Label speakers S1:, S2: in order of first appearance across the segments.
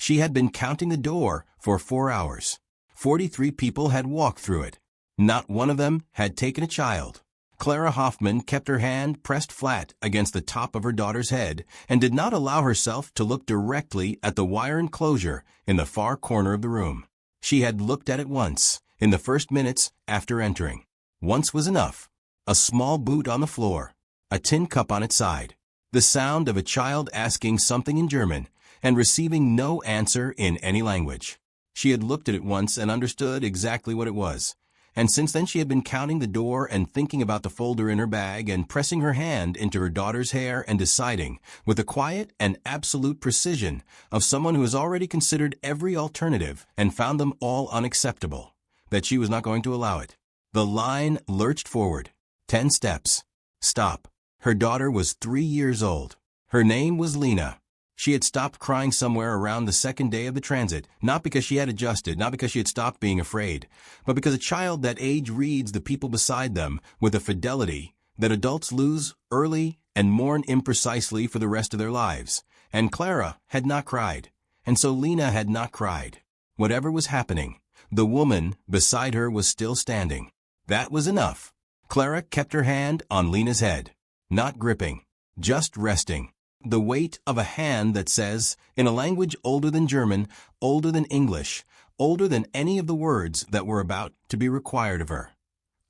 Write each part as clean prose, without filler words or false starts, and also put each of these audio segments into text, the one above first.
S1: She had been counting the door for 4 hours. 43 people had walked through it. Not one of them had taken a child. Clara Hoffmann kept her hand pressed flat against the top of her daughter's head and did not allow herself to look directly at the wire enclosure in the far corner of the room. She had looked at it once, in the first minutes after entering. Once was enough. A small boot on the floor, a tin cup on its side, the sound of a child asking something in German and receiving no answer in any language. She had looked at it once and understood exactly what it was. And since then she had been counting the door and thinking about the folder in her bag and pressing her hand into her daughter's hair and deciding, with the quiet and absolute precision of someone who has already considered every alternative and found them all unacceptable, that she was not going to allow it. The line lurched forward. 10 steps. Stop. Her daughter was 3 years old. Her name was Lena. She had stopped crying somewhere around the second day of the transit, not because she had adjusted, not because she had stopped being afraid, but because a child that age reads the people beside them with a fidelity that adults lose early and mourn imprecisely for the rest of their lives. And Clara had not cried, and so Lena had not cried. Whatever was happening, the woman beside her was still standing. That was enough. Clara kept her hand on Lena's head, not gripping, just resting. The weight of a hand that says, in a language older than German, older than English, older than any of the words that were about to be required of her.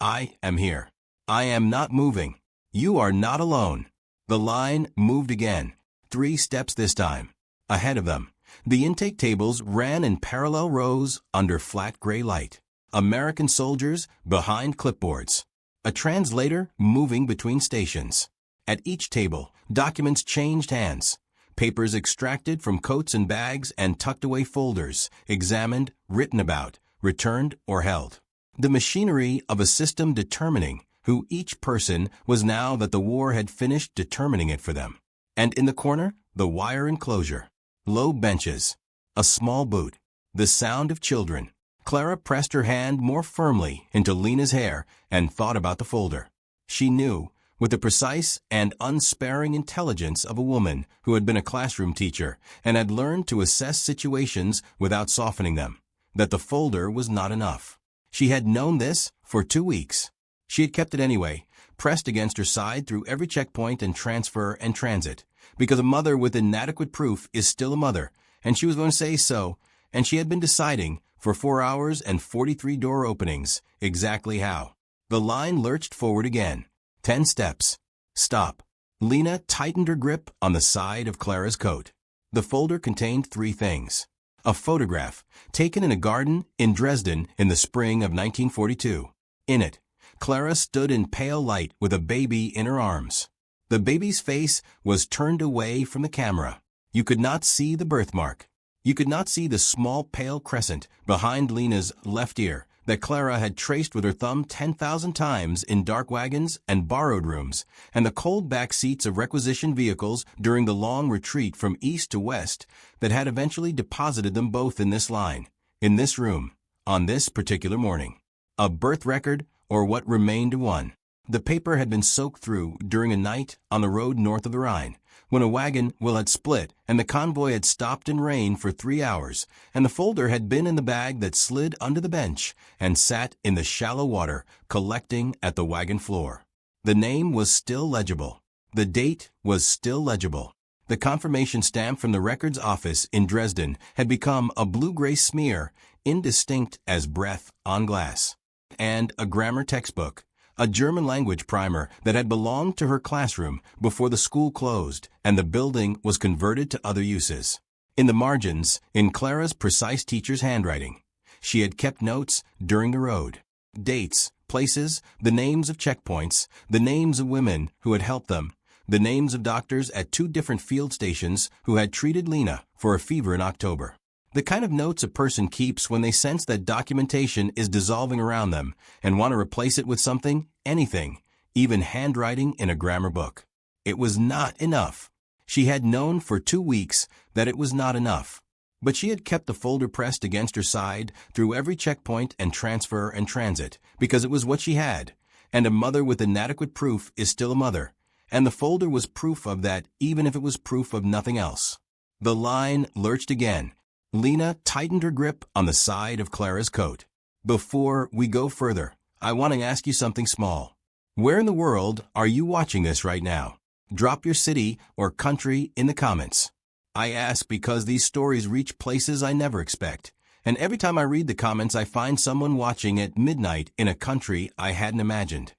S1: I am here. I am not moving. You are not alone. The line moved again, 3 steps this time. Ahead of them, the intake tables ran in parallel rows under flat gray light. American soldiers behind clipboards. A translator moving between stations. At each table, documents changed hands. Papers extracted from coats and bags and tucked away folders, examined, written about, returned, or held. The machinery of a system determining who each person was now that the war had finished determining it for them. And in the corner, the wire enclosure. Low benches. A small boot. The sound of children. Clara pressed her hand more firmly into Lena's hair and thought about the folder. She knew, with the precise and unsparing intelligence of a woman who had been a classroom teacher and had learned to assess situations without softening them, that the folder was not enough. She had known this for 2 weeks. She had kept it anyway, pressed against her side through every checkpoint and transfer and transit, because a mother with inadequate proof is still a mother, and she was going to say so, and she had been deciding, for 4 hours and 43 door openings, exactly how. The line lurched forward again. 10 steps. Stop. Lena tightened her grip on the side of Clara's coat. The folder contained 3 things. A photograph, taken in a garden in Dresden in the spring of 1942. In it, Clara stood in pale light with a baby in her arms. The baby's face was turned away from the camera. You could not see the birthmark. You could not see the small pale crescent behind Lena's left ear that Clara had traced with her thumb 10,000 times in dark wagons and borrowed rooms, and the cold back seats of requisition vehicles during the long retreat from east to west that had eventually deposited them both in this line, in this room, on this particular morning. A birth record, or what remained of one. The paper had been soaked through during a night on the road north of the Rhine, when a wagon had split and the convoy had stopped in rain for 3 hours, and the folder had been in the bag that slid under the bench and sat in the shallow water, collecting at the wagon floor. The name was still legible. The date was still legible. The confirmation stamp from the records office in Dresden had become a blue-gray smear, indistinct as breath on glass. And a grammar textbook, a German language primer that had belonged to her classroom before the school closed and the building was converted to other uses. In the margins, in Clara's precise teacher's handwriting, she had kept notes during the road. Dates, places, the names of checkpoints, the names of women who had helped them, the names of doctors at 2 different field stations who had treated Lena for a fever in October. The kind of notes a person keeps when they sense that documentation is dissolving around them and want to replace it with something, anything, even handwriting in a grammar book. It was not enough. She had known for 2 weeks that it was not enough. But she had kept the folder pressed against her side through every checkpoint and transfer and transit because it was what she had, and a mother with inadequate proof is still a mother, and the folder was proof of that even if it was proof of nothing else. The line lurched again. Lena tightened her grip on the side of Clara's coat. Before we go further, I want to ask you something small. Where in the world are you watching this right now? Drop your city or country in the comments. I ask because these stories reach places I never expect. And every time I read the comments, I find someone watching at midnight in a country I hadn't imagined.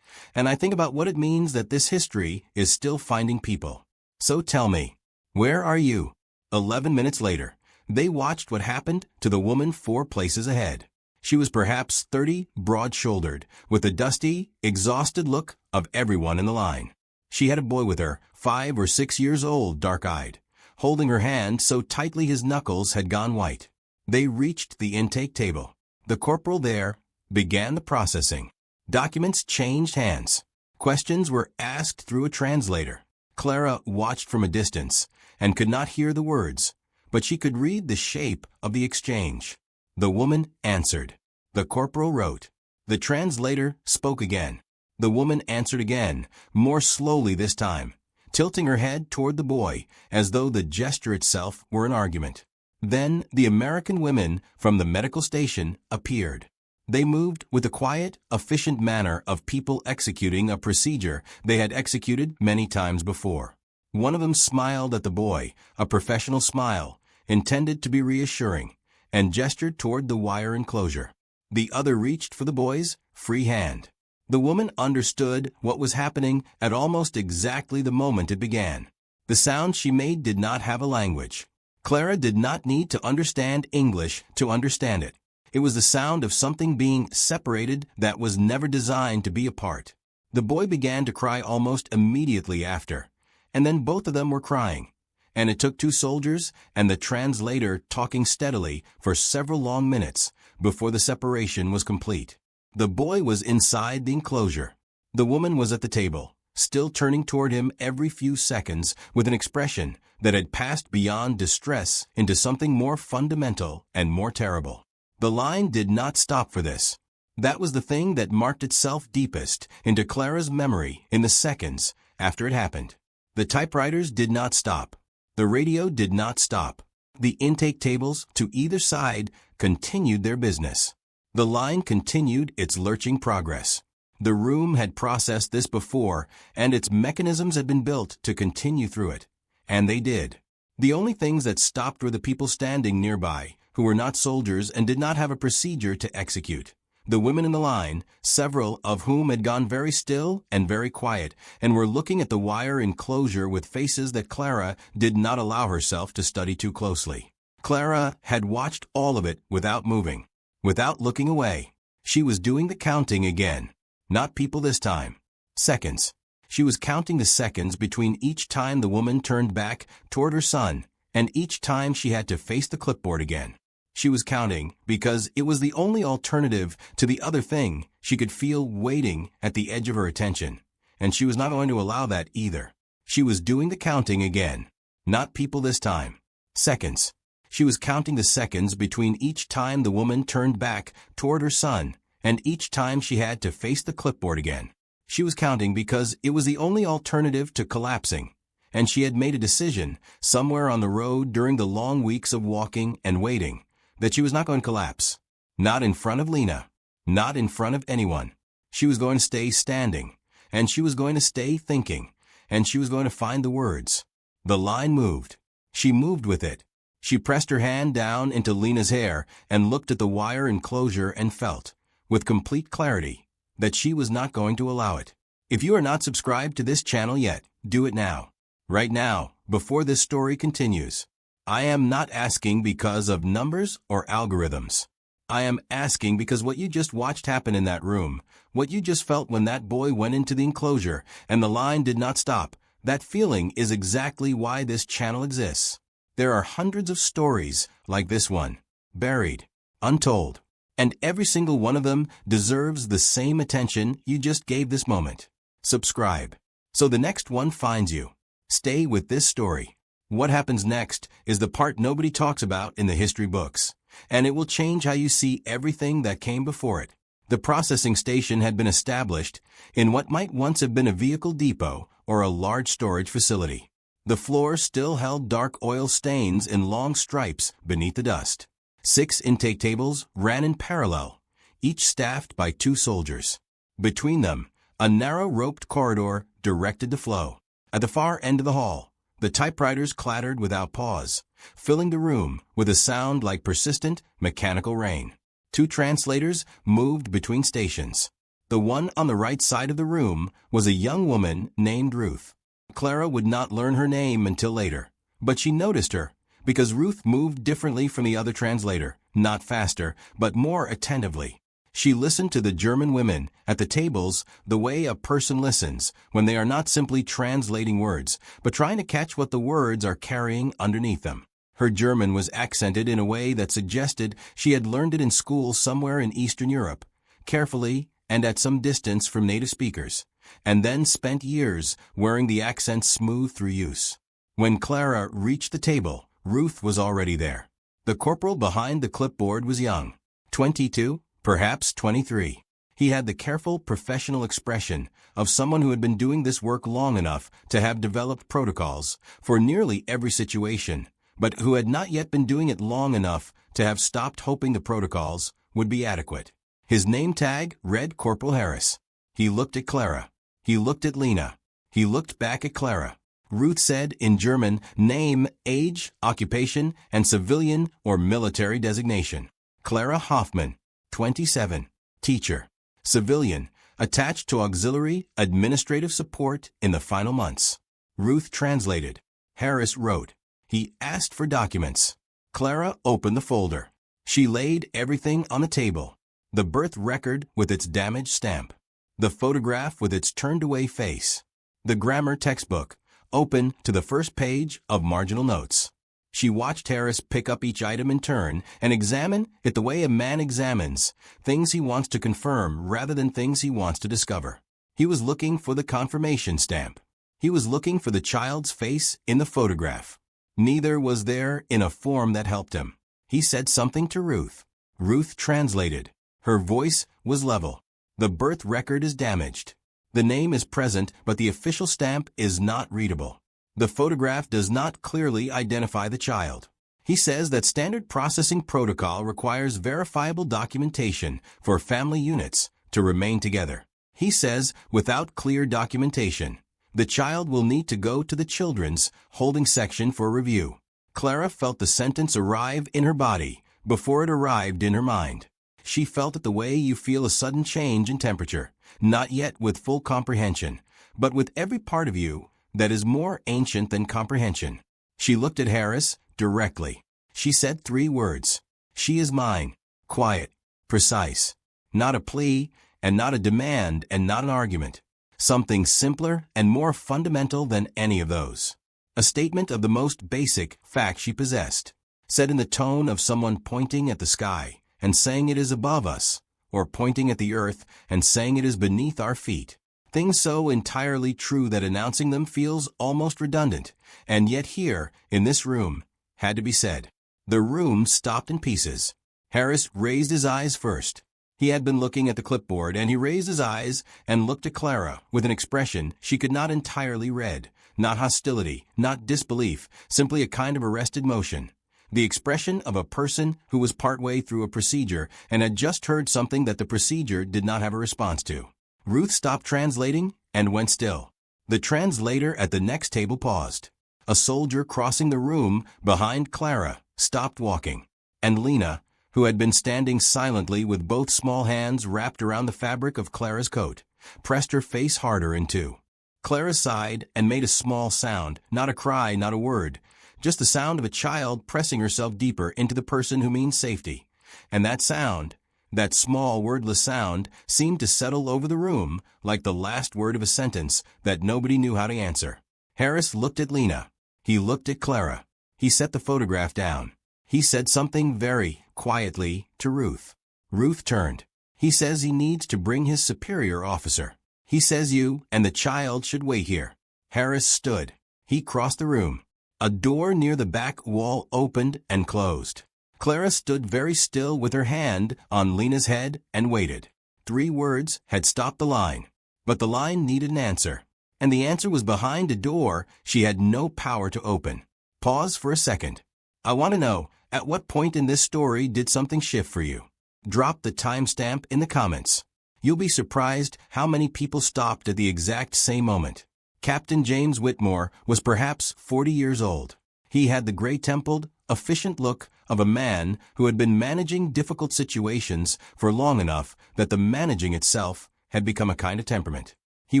S1: And I think about what it means that this history is still finding people. So tell me, where are you? 11 minutes later, they watched what happened to the woman 4 places ahead. She was perhaps 30, broad-shouldered, with the dusty, exhausted look of everyone in the line. She had a boy with her, 5 or 6 years old, dark-eyed, holding her hand so tightly his knuckles had gone white. They reached the intake table. The corporal there began the processing. Documents changed hands. Questions were asked through a translator. Clara watched from a distance and could not hear the words, but she could read the shape of the exchange. The woman answered. The corporal wrote. The translator spoke again. The woman answered again, more slowly this time, tilting her head toward the boy as though the gesture itself were an argument. Then the American women from the medical station appeared. They moved with the quiet, efficient manner of people executing a procedure they had executed many times before. One of them smiled at the boy, a professional smile, intended to be reassuring, and gestured toward the wire enclosure. The other reached for the boy's free hand. The woman understood what was happening at almost exactly the moment it began. The sound she made did not have a language. Clara did not need to understand English to understand it. It was the sound of something being separated that was never designed to be apart. The boy began to cry almost immediately after, and then both of them were crying. And it took 2 soldiers and the translator talking steadily for several long minutes before the separation was complete. The boy was inside the enclosure. The woman was at the table, still turning toward him every few seconds with an expression that had passed beyond distress into something more fundamental and more terrible. The line did not stop for this. That was the thing that marked itself deepest into Clara's memory in the seconds after it happened. The typewriters did not stop. The radio did not stop. The intake tables to either side continued their business. The line continued its lurching progress. The room had processed this before, and its mechanisms had been built to continue through it. And they did. The only things that stopped were the people standing nearby, who were not soldiers and did not have a procedure to execute. The women in the line, several of whom had gone very still and very quiet, and were looking at the wire enclosure with faces that Clara did not allow herself to study too closely. Clara had watched all of it without moving, without looking away. She was doing the counting again. Not people this time. Seconds. She was counting the seconds between each time the woman turned back toward her son, and each time she had to face the clipboard again. She was counting because it was the only alternative to the other thing she could feel waiting at the edge of her attention, and she was not going to allow that either. She was doing the counting again. Not people this time. Seconds. She was counting the seconds between each time the woman turned back toward her son, and each time she had to face the clipboard again. She was counting because it was the only alternative to collapsing, and she had made a decision somewhere on the road during the long weeks of walking and waiting that she was not going to collapse. Not in front of Lena. Not in front of anyone. She was going to stay standing, and she was going to stay thinking, and she was going to find the words. The line moved. She moved with it. She pressed her hand down into Lena's hair and looked at the wire enclosure and felt, with complete clarity, that she was not going to allow it. If you are not subscribed to this channel yet, do it now. Right now, before this story continues. I am not asking because of numbers or algorithms. I am asking because what you just watched happen in that room, what you just felt when that boy went into the enclosure and the line did not stop, that feeling is exactly why this channel exists. There are hundreds of stories like this one, buried, untold, and every single one of them deserves the same attention you just gave this moment. Subscribe, so the next one finds you. Stay with this story. What happens next is the part nobody talks about in the history books, and it will change how you see everything that came before it. The processing station had been established in what might once have been a vehicle depot or a large storage facility. The floor still held dark oil stains in long stripes beneath the dust. 6 intake tables ran in parallel, each staffed by 2 soldiers. Between them, a narrow roped corridor directed the flow. At the far end of the hall, the typewriters clattered without pause, filling the room with a sound like persistent, mechanical rain. 2 translators moved between stations. The one on the right side of the room was a young woman named Ruth. Clara would not learn her name until later, but she noticed her because Ruth moved differently from the other translator, not faster, but more attentively. She listened to the German women at the tables the way a person listens when they are not simply translating words, but trying to catch what the words are carrying underneath them. Her German was accented in a way that suggested she had learned it in school somewhere in Eastern Europe, carefully and at some distance from native speakers, and then spent years wearing the accent smooth through use. When Clara reached the table, Ruth was already there. The corporal behind the clipboard was young, 22, perhaps 23. He had the careful, professional expression of someone who had been doing this work long enough to have developed protocols for nearly every situation, but who had not yet been doing it long enough to have stopped hoping the protocols would be adequate. His name tag read Corporal Harris. He looked at Clara. He looked at Lena. He looked back at Clara. Ruth said in German, name, age, occupation, and civilian or military designation. Clara Hoffmann, 27, teacher, civilian, attached to auxiliary administrative support in the final months. Ruth translated. Harris wrote. He asked for documents. Clara opened the folder. She laid everything on the table. The birth record with its damaged stamp. The photograph with its turned-away face. The grammar textbook, open to the first page of marginal notes. She watched Harris pick up each item in turn and examine it the way a man examines things he wants to confirm rather than things he wants to discover. He was looking for the confirmation stamp. He was looking for the child's face in the photograph. Neither was there in a form that helped him. He said something to Ruth. Ruth translated. Her voice was level. The birth record is damaged. The name is present, but the official stamp is not readable. The photograph does not clearly identify the child. He says that standard processing protocol requires verifiable documentation for family units to remain together. He says without clear documentation, the child will need to go to the children's holding section for review. Clara felt the sentence arrive in her body before it arrived in her mind. She felt it the way you feel a sudden change in temperature, not yet with full comprehension, but with every part of you that is more ancient than comprehension. She looked at Harris directly. She said 3 words. She is mine. Quiet. Precise. Not a plea, and not a demand, and not an argument. Something simpler and more fundamental than any of those. A statement of the most basic fact she possessed, said in the tone of someone pointing at the sky and saying it is above us, or pointing at the earth and saying it is beneath our feet. Things so entirely true that announcing them feels almost redundant, and yet here, in this room, had to be said. The room stopped in pieces. Harris raised his eyes first. He had been looking at the clipboard, and he raised his eyes and looked at Clara with an expression she could not entirely read, not hostility, not disbelief, simply a kind of arrested motion. The expression of a person who was partway through a procedure and had just heard something that the procedure did not have a response to. Ruth stopped translating and went still. The translator at the next table paused. A soldier crossing the room behind Clara stopped walking, and Lena, who had been standing silently with both small hands wrapped around the fabric of Clara's coat, pressed her face harder into. Clara sighed and made a small sound, not a cry, not a word, just the sound of a child pressing herself deeper into the person who means safety. And that sound, that small wordless sound, seemed to settle over the room like the last word of a sentence that nobody knew how to answer. Harris looked at Lena. He looked at Clara. He set the photograph down. He said something very quietly to Ruth. Ruth turned. He says he needs to bring his superior officer. He says you and the child should wait here. Harris stood. He crossed the room. A door near the back wall opened and closed. Clara stood very still with her hand on Lena's head and waited. 3 words had stopped the line, but the line needed an answer. And the answer was behind a door she had no power to open. Pause for a second. I want to know, at what point in this story did something shift for you? Drop the timestamp in the comments. You'll be surprised how many people stopped at the exact same moment. Captain James Whitmore was perhaps 40 years old. He had the gray-templed, efficient look of a man who had been managing difficult situations for long enough that the managing itself had become a kind of temperament. He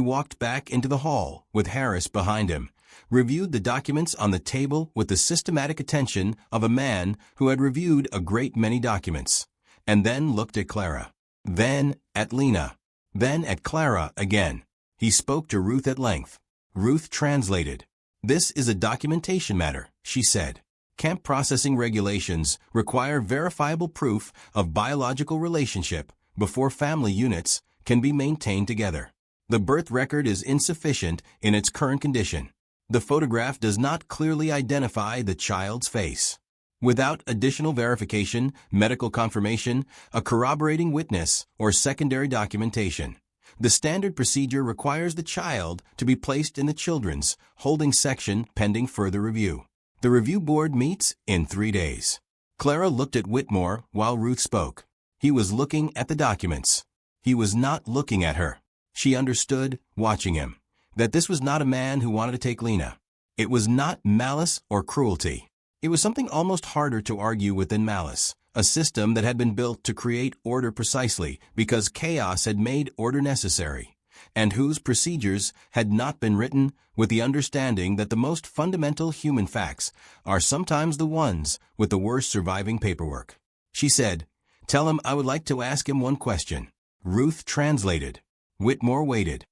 S1: walked back into the hall with Harris behind him, reviewed the documents on the table with the systematic attention of a man who had reviewed a great many documents, and then looked at Clara. Then at Lena. Then at Clara again. He spoke to Ruth at length. Ruth translated. "This is a documentation matter," she said. "Camp processing regulations require verifiable proof of biological relationship before family units can be maintained together. The birth record is insufficient in its current condition. The photograph does not clearly identify the child's face. Without additional verification, medical confirmation, a corroborating witness, or secondary documentation, the standard procedure requires the child to be placed in the children's holding section pending further review. The review board meets in 3 days." Clara looked at Whitmore while Ruth spoke. He was looking at the documents. He was not looking at her. She understood, watching him, that this was not a man who wanted to take Lena. It was not malice or cruelty. It was something almost harder to argue with than malice, a system that had been built to create order precisely because chaos had made order necessary, and whose procedures had not been written with the understanding that the most fundamental human facts are sometimes the ones with the worst surviving paperwork. She said, "Tell him I would like to ask him one question." Ruth translated. Whitmore waited.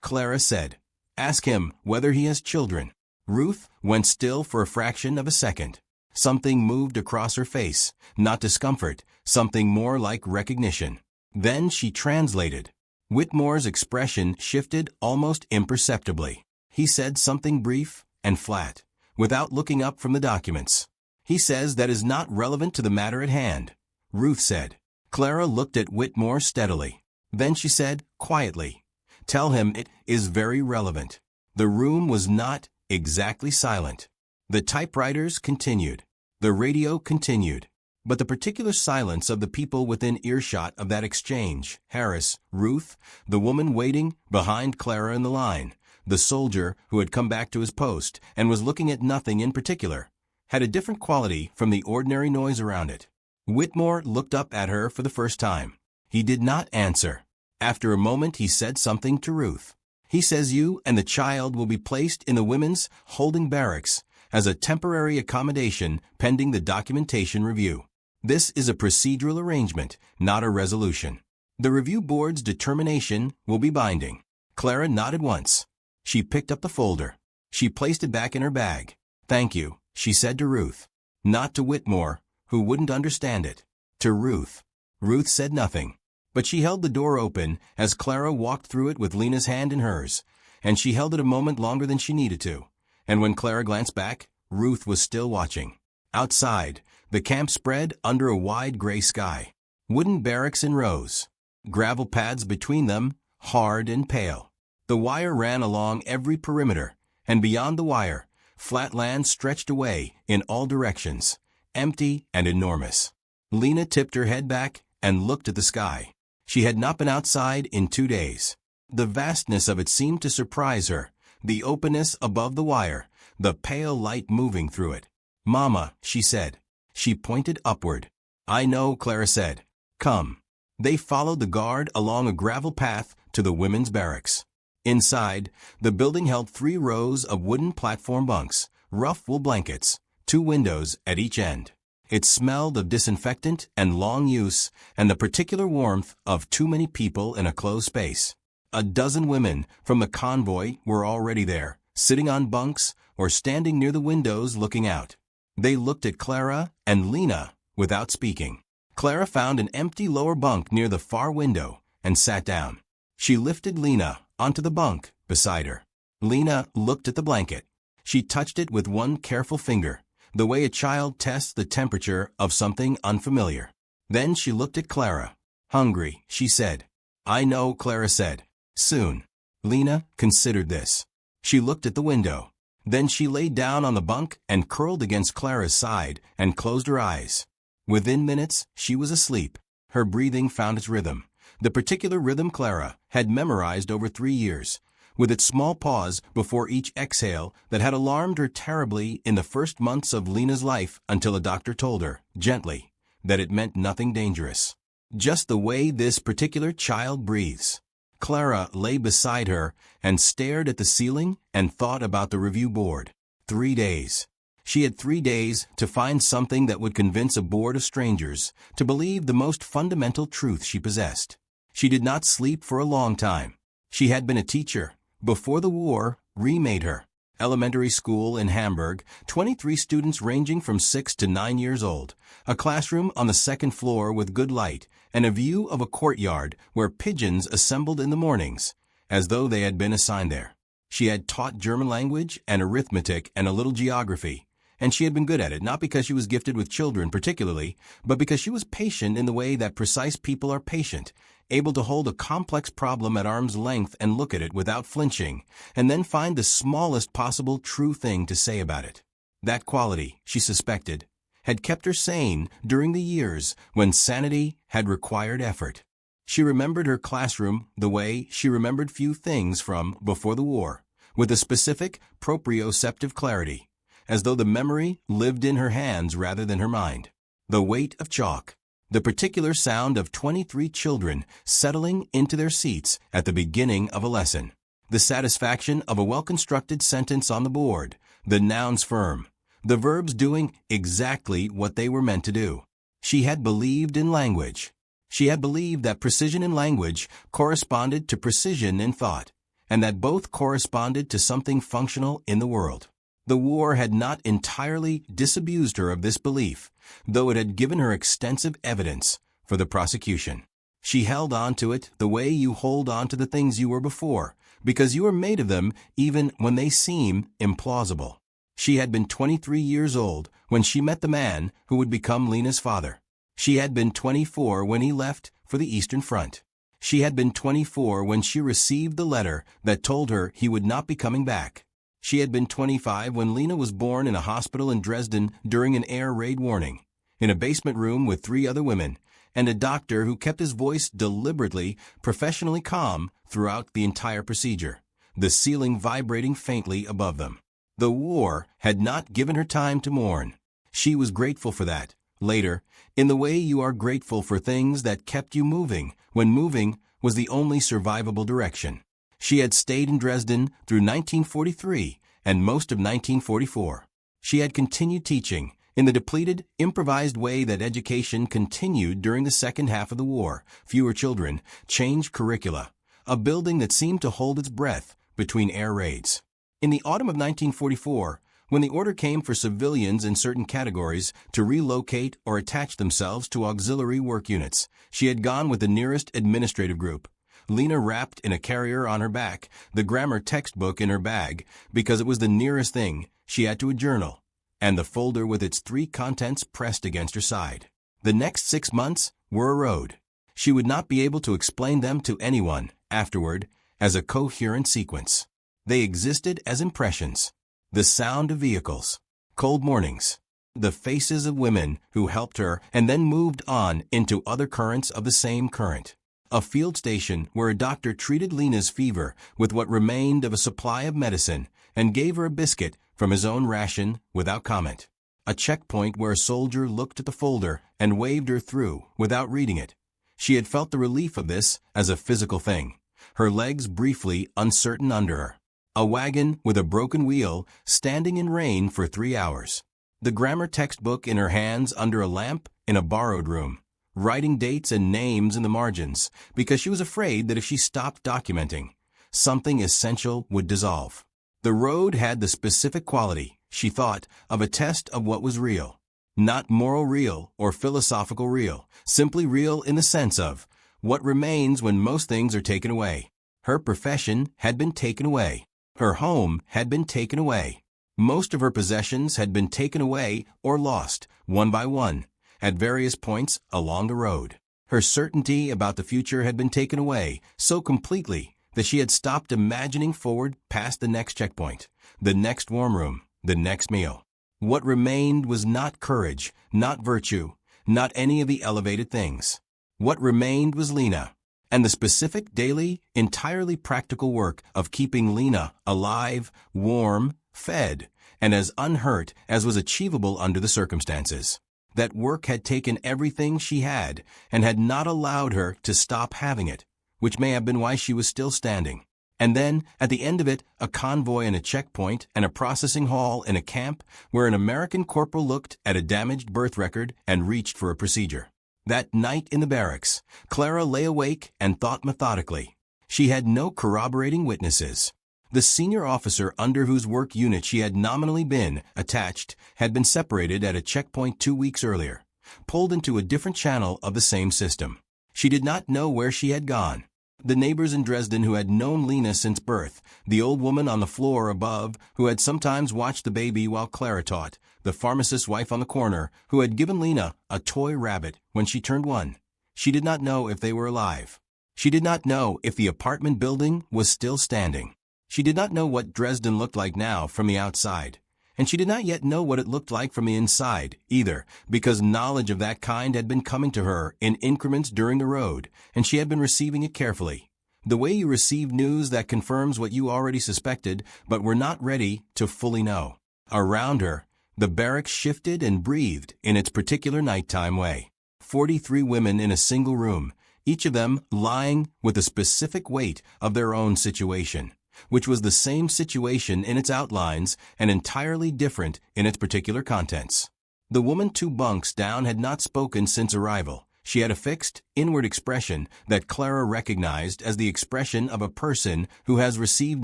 S1: Clara said, "Ask him whether he has children." Ruth went still for a fraction of a second. Something moved across her face, not discomfort, something more like recognition. Then she translated. Whitmore's expression shifted almost imperceptibly. He said something brief and flat, without looking up from the documents. "He says that is not relevant to the matter at hand," Ruth said. Clara looked at Whitmore steadily. Then she said, quietly, "Tell him it is very relevant." The room was not exactly silent. The typewriters continued. The radio continued. But the particular silence of the people within earshot of that exchange, Harris, Ruth, the woman waiting behind Clara in the line, the soldier who had come back to his post and was looking at nothing in particular, had a different quality from the ordinary noise around it. Whitmore looked up at her for the first time. He did not answer. After a moment he said something to Ruth. "He says you and the child will be placed in the women's holding barracks as a temporary accommodation pending the documentation review. This is a procedural arrangement, not a resolution. The review board's determination will be binding." Clara nodded once. She picked up the folder. She placed it back in her bag. "Thank you," she said to Ruth. Not to Whitmore, who wouldn't understand it. To Ruth. Ruth said nothing. But she held the door open as Clara walked through it with Lena's hand in hers, and she held it a moment longer than she needed to. And when Clara glanced back, Ruth was still watching. Outside, the camp spread under a wide gray sky. Wooden barracks in rows. Gravel pads between them, hard and pale. The wire ran along every perimeter, and beyond the wire, flat land stretched away in all directions, empty and enormous. Lena tipped her head back and looked at the sky. She had not been outside in 2 days. The vastness of it seemed to surprise her, the openness above the wire, the pale light moving through it. "Mama," she said. She pointed upward. "I know," Clara said. "Come." They followed the guard along a gravel path to the women's barracks. Inside, the building held 3 rows of wooden platform bunks, rough wool blankets, 2 windows at each end. It smelled of disinfectant and long use and the particular warmth of too many people in a closed space. A dozen women from the convoy were already there, sitting on bunks or standing near the windows looking out. They looked at Clara and Lena without speaking. Clara found an empty lower bunk near the far window and sat down. She lifted Lena onto the bunk beside her. Lena looked at the blanket. She touched it with one careful finger, the way a child tests the temperature of something unfamiliar. Then she looked at Clara. "Hungry," she said. "I know," Clara said. "Soon." Lena considered this. She looked at the window. Then she lay down on the bunk and curled against Clara's side and closed her eyes. Within minutes, she was asleep. Her breathing found its rhythm, the particular rhythm Clara had memorized over 3 years, with its small pause before each exhale that had alarmed her terribly in the first months of Lena's life until a doctor told her, gently, that it meant nothing dangerous. Just the way this particular child breathes. Clara lay beside her and stared at the ceiling and thought about the review board. 3 days. She had 3 days to find something that would convince a board of strangers to believe the most fundamental truth she possessed. She did not sleep for a long time. She had been a teacher. Before the war, remade her. Elementary school in Hamburg, 23 students ranging from 6 to 9 years old, a classroom on the 2nd floor with good light, and a view of a courtyard where pigeons assembled in the mornings, as though they had been assigned there. She had taught German language and arithmetic and a little geography, and she had been good at it, not because she was gifted with children particularly, but because she was patient in the way that precise people are patient, able to hold a complex problem at arm's length and look at it without flinching, and then find the smallest possible true thing to say about it. That quality, she suspected, had kept her sane during the years when sanity had required effort. She remembered her classroom the way she remembered few things from before the war, with a specific proprioceptive clarity, as though the memory lived in her hands rather than her mind. The weight of chalk. The particular sound of 23 children settling into their seats at the beginning of a lesson. The satisfaction of a well-constructed sentence on the board, the nouns firm, the verbs doing exactly what they were meant to do. She had believed in language. She had believed that precision in language corresponded to precision in thought, and that both corresponded to something functional in the world. The war had not entirely disabused her of this belief, though it had given her extensive evidence for the prosecution. She held on to it the way you hold on to the things you were before, because you are made of them even when they seem implausible. She had been 23 years old when she met the man who would become Lena's father. She had been 24 when he left for the Eastern Front. She had been 24 when she received the letter that told her he would not be coming back. She had been 25 when Lena was born in a hospital in Dresden during an air raid warning, in a basement room with 3 other women, and a doctor who kept his voice deliberately, professionally calm throughout the entire procedure, the ceiling vibrating faintly above them. The war had not given her time to mourn. She was grateful for that, later, in the way you are grateful for things that kept you moving, when moving was the only survivable direction. She had stayed in Dresden through 1943 and most of 1944. She had continued teaching in the depleted, improvised way that education continued during the second half of the war. Fewer children, changed curricula, a building that seemed to hold its breath between air raids. In the autumn of 1944, when the order came for civilians in certain categories to relocate or attach themselves to auxiliary work units, she had gone with the nearest administrative group. Lena wrapped in a carrier on her back, the grammar textbook in her bag, because it was the nearest thing she had to a journal, and the folder with its 3 contents pressed against her side. The next 6 months were a road. She would not be able to explain them to anyone, afterward, as a coherent sequence. They existed as impressions. The sound of vehicles, cold mornings, the faces of women who helped her and then moved on into other currents of the same current. A field station where a doctor treated Lena's fever with what remained of a supply of medicine and gave her a biscuit from his own ration without comment. A checkpoint where a soldier looked at the folder and waved her through without reading it. She had felt the relief of this as a physical thing, her legs briefly uncertain under her. A wagon with a broken wheel standing in rain for 3 hours. The grammar textbook in her hands under a lamp in a borrowed room, writing dates and names in the margins because she was afraid that if she stopped documenting, something essential would dissolve. The road had the specific quality, she thought, of a test of what was real. Not moral real or philosophical real, simply real in the sense of what remains when most things are taken away. Her profession had been taken away. Her home had been taken away. Most of her possessions had been taken away or lost, one by one, at various points along the road. Her certainty about the future had been taken away so completely that she had stopped imagining forward past the next checkpoint, the next warm room, the next meal. What remained was not courage, not virtue, not any of the elevated things. What remained was Lena, and the specific, daily, entirely practical work of keeping Lena alive, warm, fed, and as unhurt as was achievable under the circumstances. That work had taken everything she had and had not allowed her to stop having it, which may have been why she was still standing. And then, at the end of it, a convoy in a checkpoint and a processing hall in a camp where an American corporal looked at a damaged birth record and reached for a procedure. That night in the barracks, Clara lay awake and thought methodically. She had no corroborating witnesses. The senior officer under whose work unit she had nominally been attached had been separated at a checkpoint 2 weeks earlier, pulled into a different channel of the same system. She did not know where she had gone. The neighbors in Dresden who had known Lena since birth, the old woman on the floor above who had sometimes watched the baby while Clara taught, the pharmacist's wife on the corner who had given Lena a toy rabbit when she turned 1. She did not know if they were alive. She did not know if the apartment building was still standing. She did not know what Dresden looked like now from the outside. And she did not yet know what it looked like from the inside, either, because knowledge of that kind had been coming to her in increments during the road, and she had been receiving it carefully. The way you receive news that confirms what you already suspected, but were not ready to fully know. Around her, the barracks shifted and breathed in its particular nighttime way. 43 women in a single room, each of them lying with a specific weight of their own situation, which was the same situation in its outlines and entirely different in its particular contents. The woman 2 bunks down had not spoken since arrival. She had a fixed, inward expression that Clara recognized as the expression of a person who has received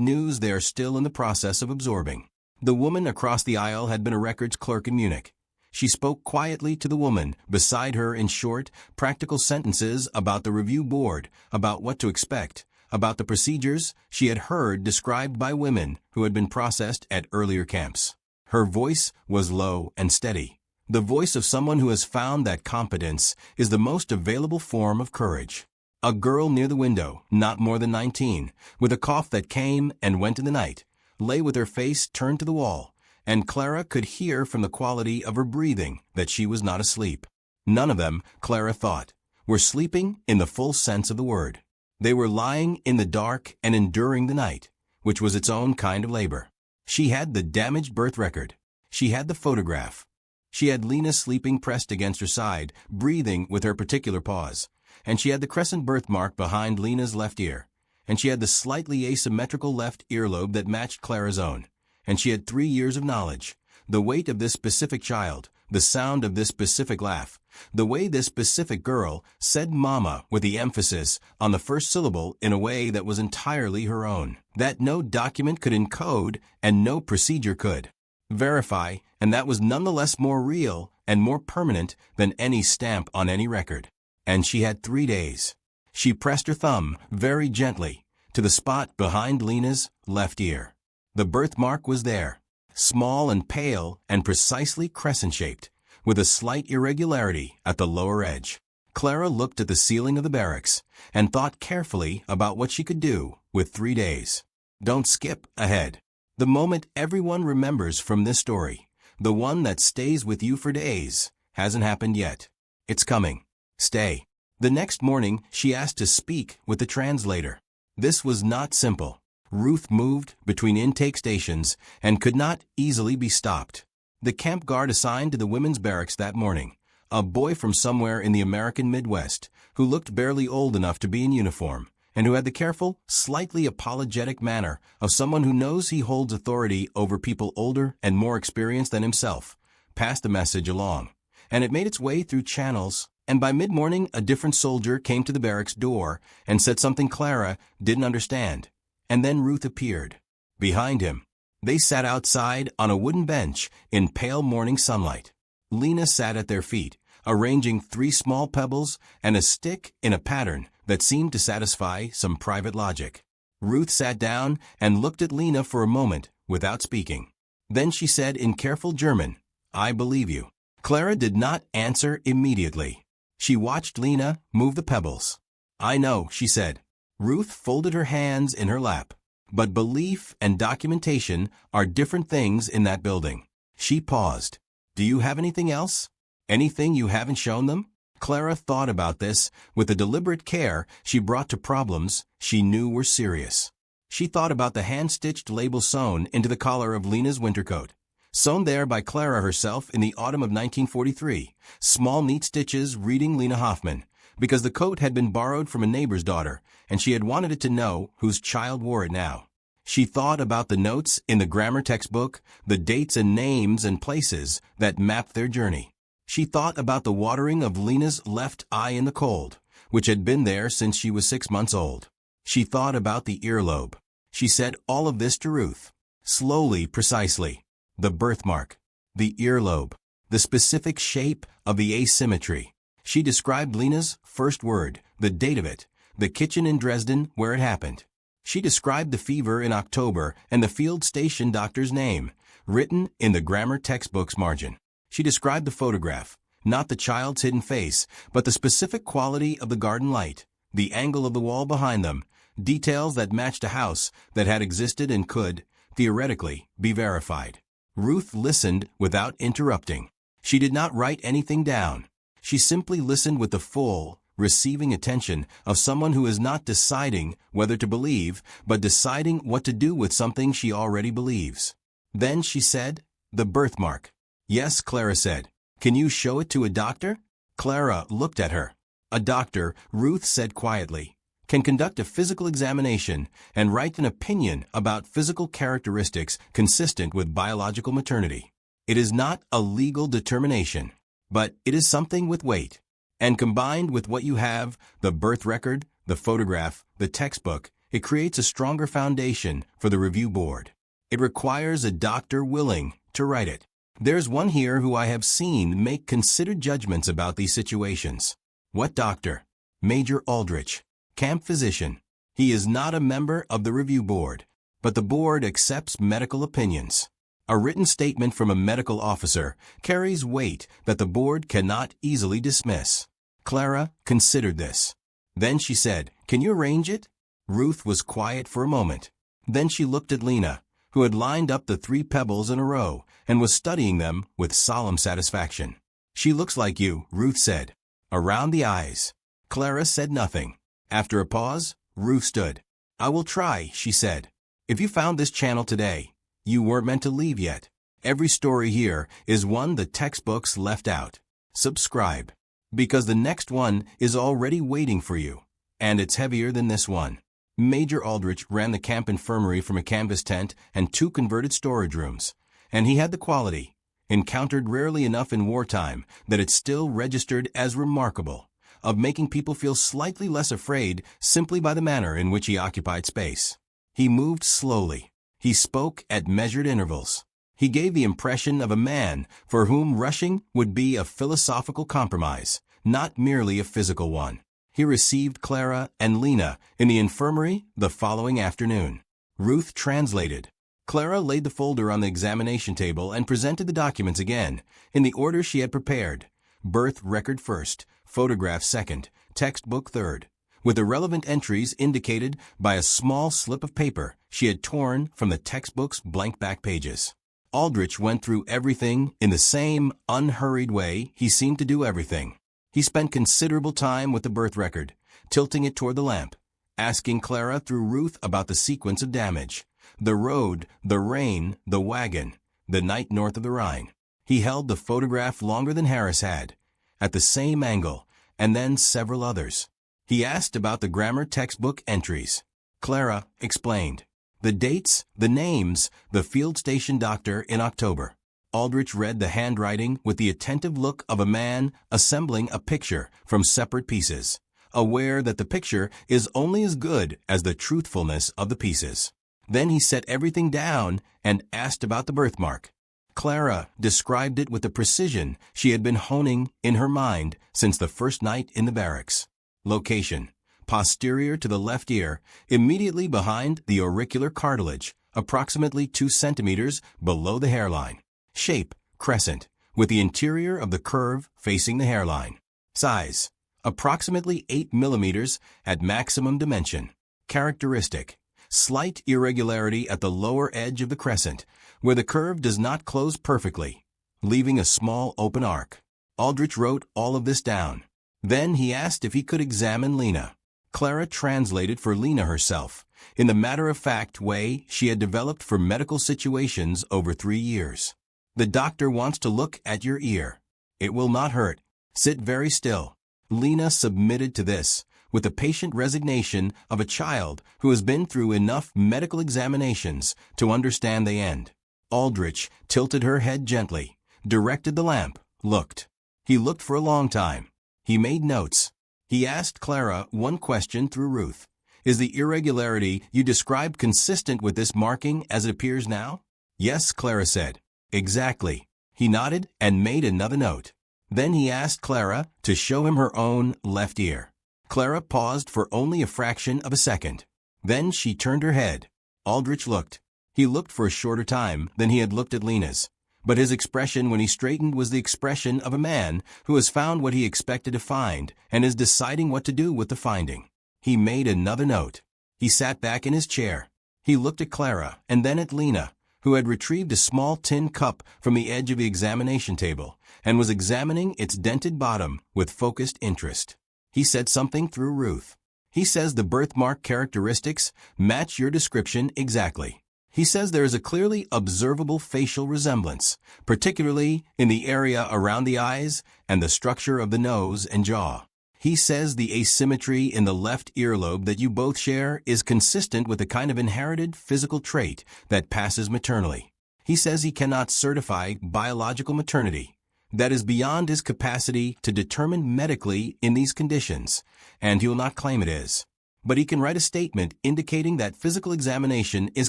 S1: news they are still in the process of absorbing. The woman across the aisle had been a records clerk in Munich. She spoke quietly to the woman beside her in short, practical sentences about the review board, about what to expect, about the procedures she had heard described by women who had been processed at earlier camps. Her voice was low and steady, the voice of someone who has found that competence is the most available form of courage. A girl near the window, not more than 19, with a cough that came and went in the night, lay with her face turned to the wall, and Clara could hear from the quality of her breathing that she was not asleep. None of them, Clara thought, were sleeping in the full sense of the word. They were lying in the dark and enduring the night, which was its own kind of labor. She had the damaged birth record. She had the photograph. She had Lena sleeping pressed against her side, breathing with her particular pause. And she had the crescent birthmark behind Lena's left ear. And she had the slightly asymmetrical left earlobe that matched Clara's own. And she had 3 years of knowledge. The weight of this specific child, the sound of this specific laugh, the way this specific girl said mama with the emphasis on the first syllable in a way that was entirely her own, that no document could encode and no procedure could verify, and that was nonetheless more real and more permanent than any stamp on any record. And she had 3 days. She pressed her thumb very gently to the spot behind Lena's left ear. The birthmark was there, small and pale and precisely crescent-shaped, with a slight irregularity at the lower edge. Clara looked at the ceiling of the barracks and thought carefully about what she could do with 3 days. Don't skip ahead. The moment everyone remembers from this story, the one that stays with you for days, hasn't happened yet. It's coming. Stay. The next morning, she asked to speak with the translator. This was not simple. Ruth moved between intake stations and could not easily be stopped. The camp guard assigned to the women's barracks that morning, a boy from somewhere in the American Midwest who looked barely old enough to be in uniform and who had the careful, slightly apologetic manner of someone who knows he holds authority over people older and more experienced than himself, passed the message along. And it made its way through channels, and by mid-morning a different soldier came to the barracks door and said something Clara didn't understand. And then Ruth appeared. Behind him, they sat outside on a wooden bench in pale morning sunlight. Lena sat at their feet, arranging 3 small pebbles and a stick in a pattern that seemed to satisfy some private logic. Ruth sat down and looked at Lena for a moment without speaking. Then she said in careful German, "I believe you." Clara did not answer immediately. She watched Lena move the pebbles. "I know," she said. Ruth folded her hands in her lap. But belief and documentation are different things in that building. She paused. Do you have anything else? Anything you haven't shown them? Clara thought about this with the deliberate care she brought to problems she knew were serious. She thought about the hand-stitched label sewn into the collar of Lena's winter coat, sewn there by Clara herself in the autumn of 1943, small neat stitches reading Lena Hoffmann, because the coat had been borrowed from a neighbor's daughter, and she had wanted it to know whose child wore it now. She thought about the notes in the grammar textbook, the dates and names and places that mapped their journey. She thought about the watering of Lena's left eye in the cold, which had been there since she was 6 months old. She thought about the earlobe. She said all of this to Ruth. Slowly, precisely. The birthmark. The earlobe. The specific shape of the asymmetry. She described Lena's first word, the date of it, the kitchen in Dresden where it happened. She described the fever in October and the field station doctor's name, written in the grammar textbook's margin. She described the photograph, not the child's hidden face, but the specific quality of the garden light, the angle of the wall behind them, details that matched a house that had existed and could, theoretically, be verified. Ruth listened without interrupting. She did not write anything down. She simply listened with the full, receiving attention of someone who is not deciding whether to believe, but deciding what to do with something she already believes. Then she said, "The birthmark." "Yes," Clara said. "Can you show it to a doctor?" Clara looked at her. "A doctor," Ruth said quietly, "can conduct a physical examination and write an opinion about physical characteristics consistent with biological maternity. It is not a legal determination, but it is something with weight. And combined with what you have, the birth record, the photograph, the textbook, it creates a stronger foundation for the review board. It requires a doctor willing to write it. There's one here who I have seen make considered judgments about these situations." "What doctor?" "Major Aldrich, camp physician. He is not a member of the review board, but the board accepts medical opinions. A written statement from a medical officer carries weight that the board cannot easily dismiss." Clara considered this. Then she said, "Can you arrange it?" Ruth was quiet for a moment. Then she looked at Lena, who had lined up the 3 pebbles in a row and was studying them with solemn satisfaction. "She looks like you," Ruth said. "Around the eyes." Clara said nothing. After a pause, Ruth stood. "I will try," she said. "If you found this channel today, you weren't meant to leave yet. Every story here is one the textbooks left out. Subscribe, because the next one is already waiting for you, and it's heavier than this one." Major Aldrich ran the camp infirmary from a canvas tent and 2 converted storage rooms, and he had the quality, encountered rarely enough in wartime that it still registered as remarkable, of making people feel slightly less afraid simply by the manner in which he occupied space. He moved slowly. He spoke at measured intervals. He gave the impression of a man for whom rushing would be a philosophical compromise, not merely a physical one. He received Clara and Lena in the infirmary the following afternoon. Ruth translated. Clara laid the folder on the examination table and presented the documents again, in the order she had prepared. Birth record first, photograph second, textbook third, with the relevant entries indicated by a small slip of paper she had torn from the textbook's blank back pages. Aldrich went through everything in the same unhurried way he seemed to do everything. He spent considerable time with the birth record, tilting it toward the lamp, asking Clara through Ruth about the sequence of damage, the road, the rain, the wagon, the night north of the Rhine. He held the photograph longer than Harris had, at the same angle, and then several others. He asked about the grammar textbook entries. Clara explained. The dates, the names, the field station doctor in October. Aldrich read the handwriting with the attentive look of a man assembling a picture from separate pieces, aware that the picture is only as good as the truthfulness of the pieces. Then he set everything down and asked about the birthmark. Clara described it with the precision she had been honing in her mind since the first night in the barracks. Location: posterior to the left ear, immediately behind the auricular cartilage, approximately 2 centimeters below the hairline. Shape: crescent, with the interior of the curve facing the hairline. Size: approximately 8 millimeters at maximum dimension. Characteristic: slight irregularity at the lower edge of the crescent, where the curve does not close perfectly, leaving a small open arc. Aldrich wrote all of this down. Then he asked if he could examine Lena. Clara translated for Lena herself, in the matter-of-fact way she had developed for medical situations over 3 years. The doctor wants to look at your ear. It will not hurt. Sit very still. Lena submitted to this, with the patient resignation of a child who has been through enough medical examinations to understand the end. Aldrich tilted her head gently, directed the lamp, looked. He looked for a long time. He made notes. He asked Clara one question through Ruth. Is the irregularity you described consistent with this marking as it appears now? Yes, Clara said. Exactly. He nodded and made another note. Then he asked Clara to show him her own left ear. Clara paused for only a fraction of a second. Then she turned her head. Aldrich looked. He looked for a shorter time than he had looked at Lena's, but his expression when he straightened was the expression of a man who has found what he expected to find and is deciding what to do with the finding. He made another note. He sat back in his chair. He looked at Clara and then at Lena, who had retrieved a small tin cup from the edge of the examination table and was examining its dented bottom with focused interest. He said something through Ruth. He says the birthmark characteristics match your description exactly. He says there is a clearly observable facial resemblance, particularly in the area around the eyes and the structure of the nose and jaw. He says the asymmetry in the left earlobe that you both share is consistent with a kind of inherited physical trait that passes maternally. He says he cannot certify biological maternity. That is beyond his capacity to determine medically in these conditions, and he will not claim it is. But he can write a statement indicating that physical examination is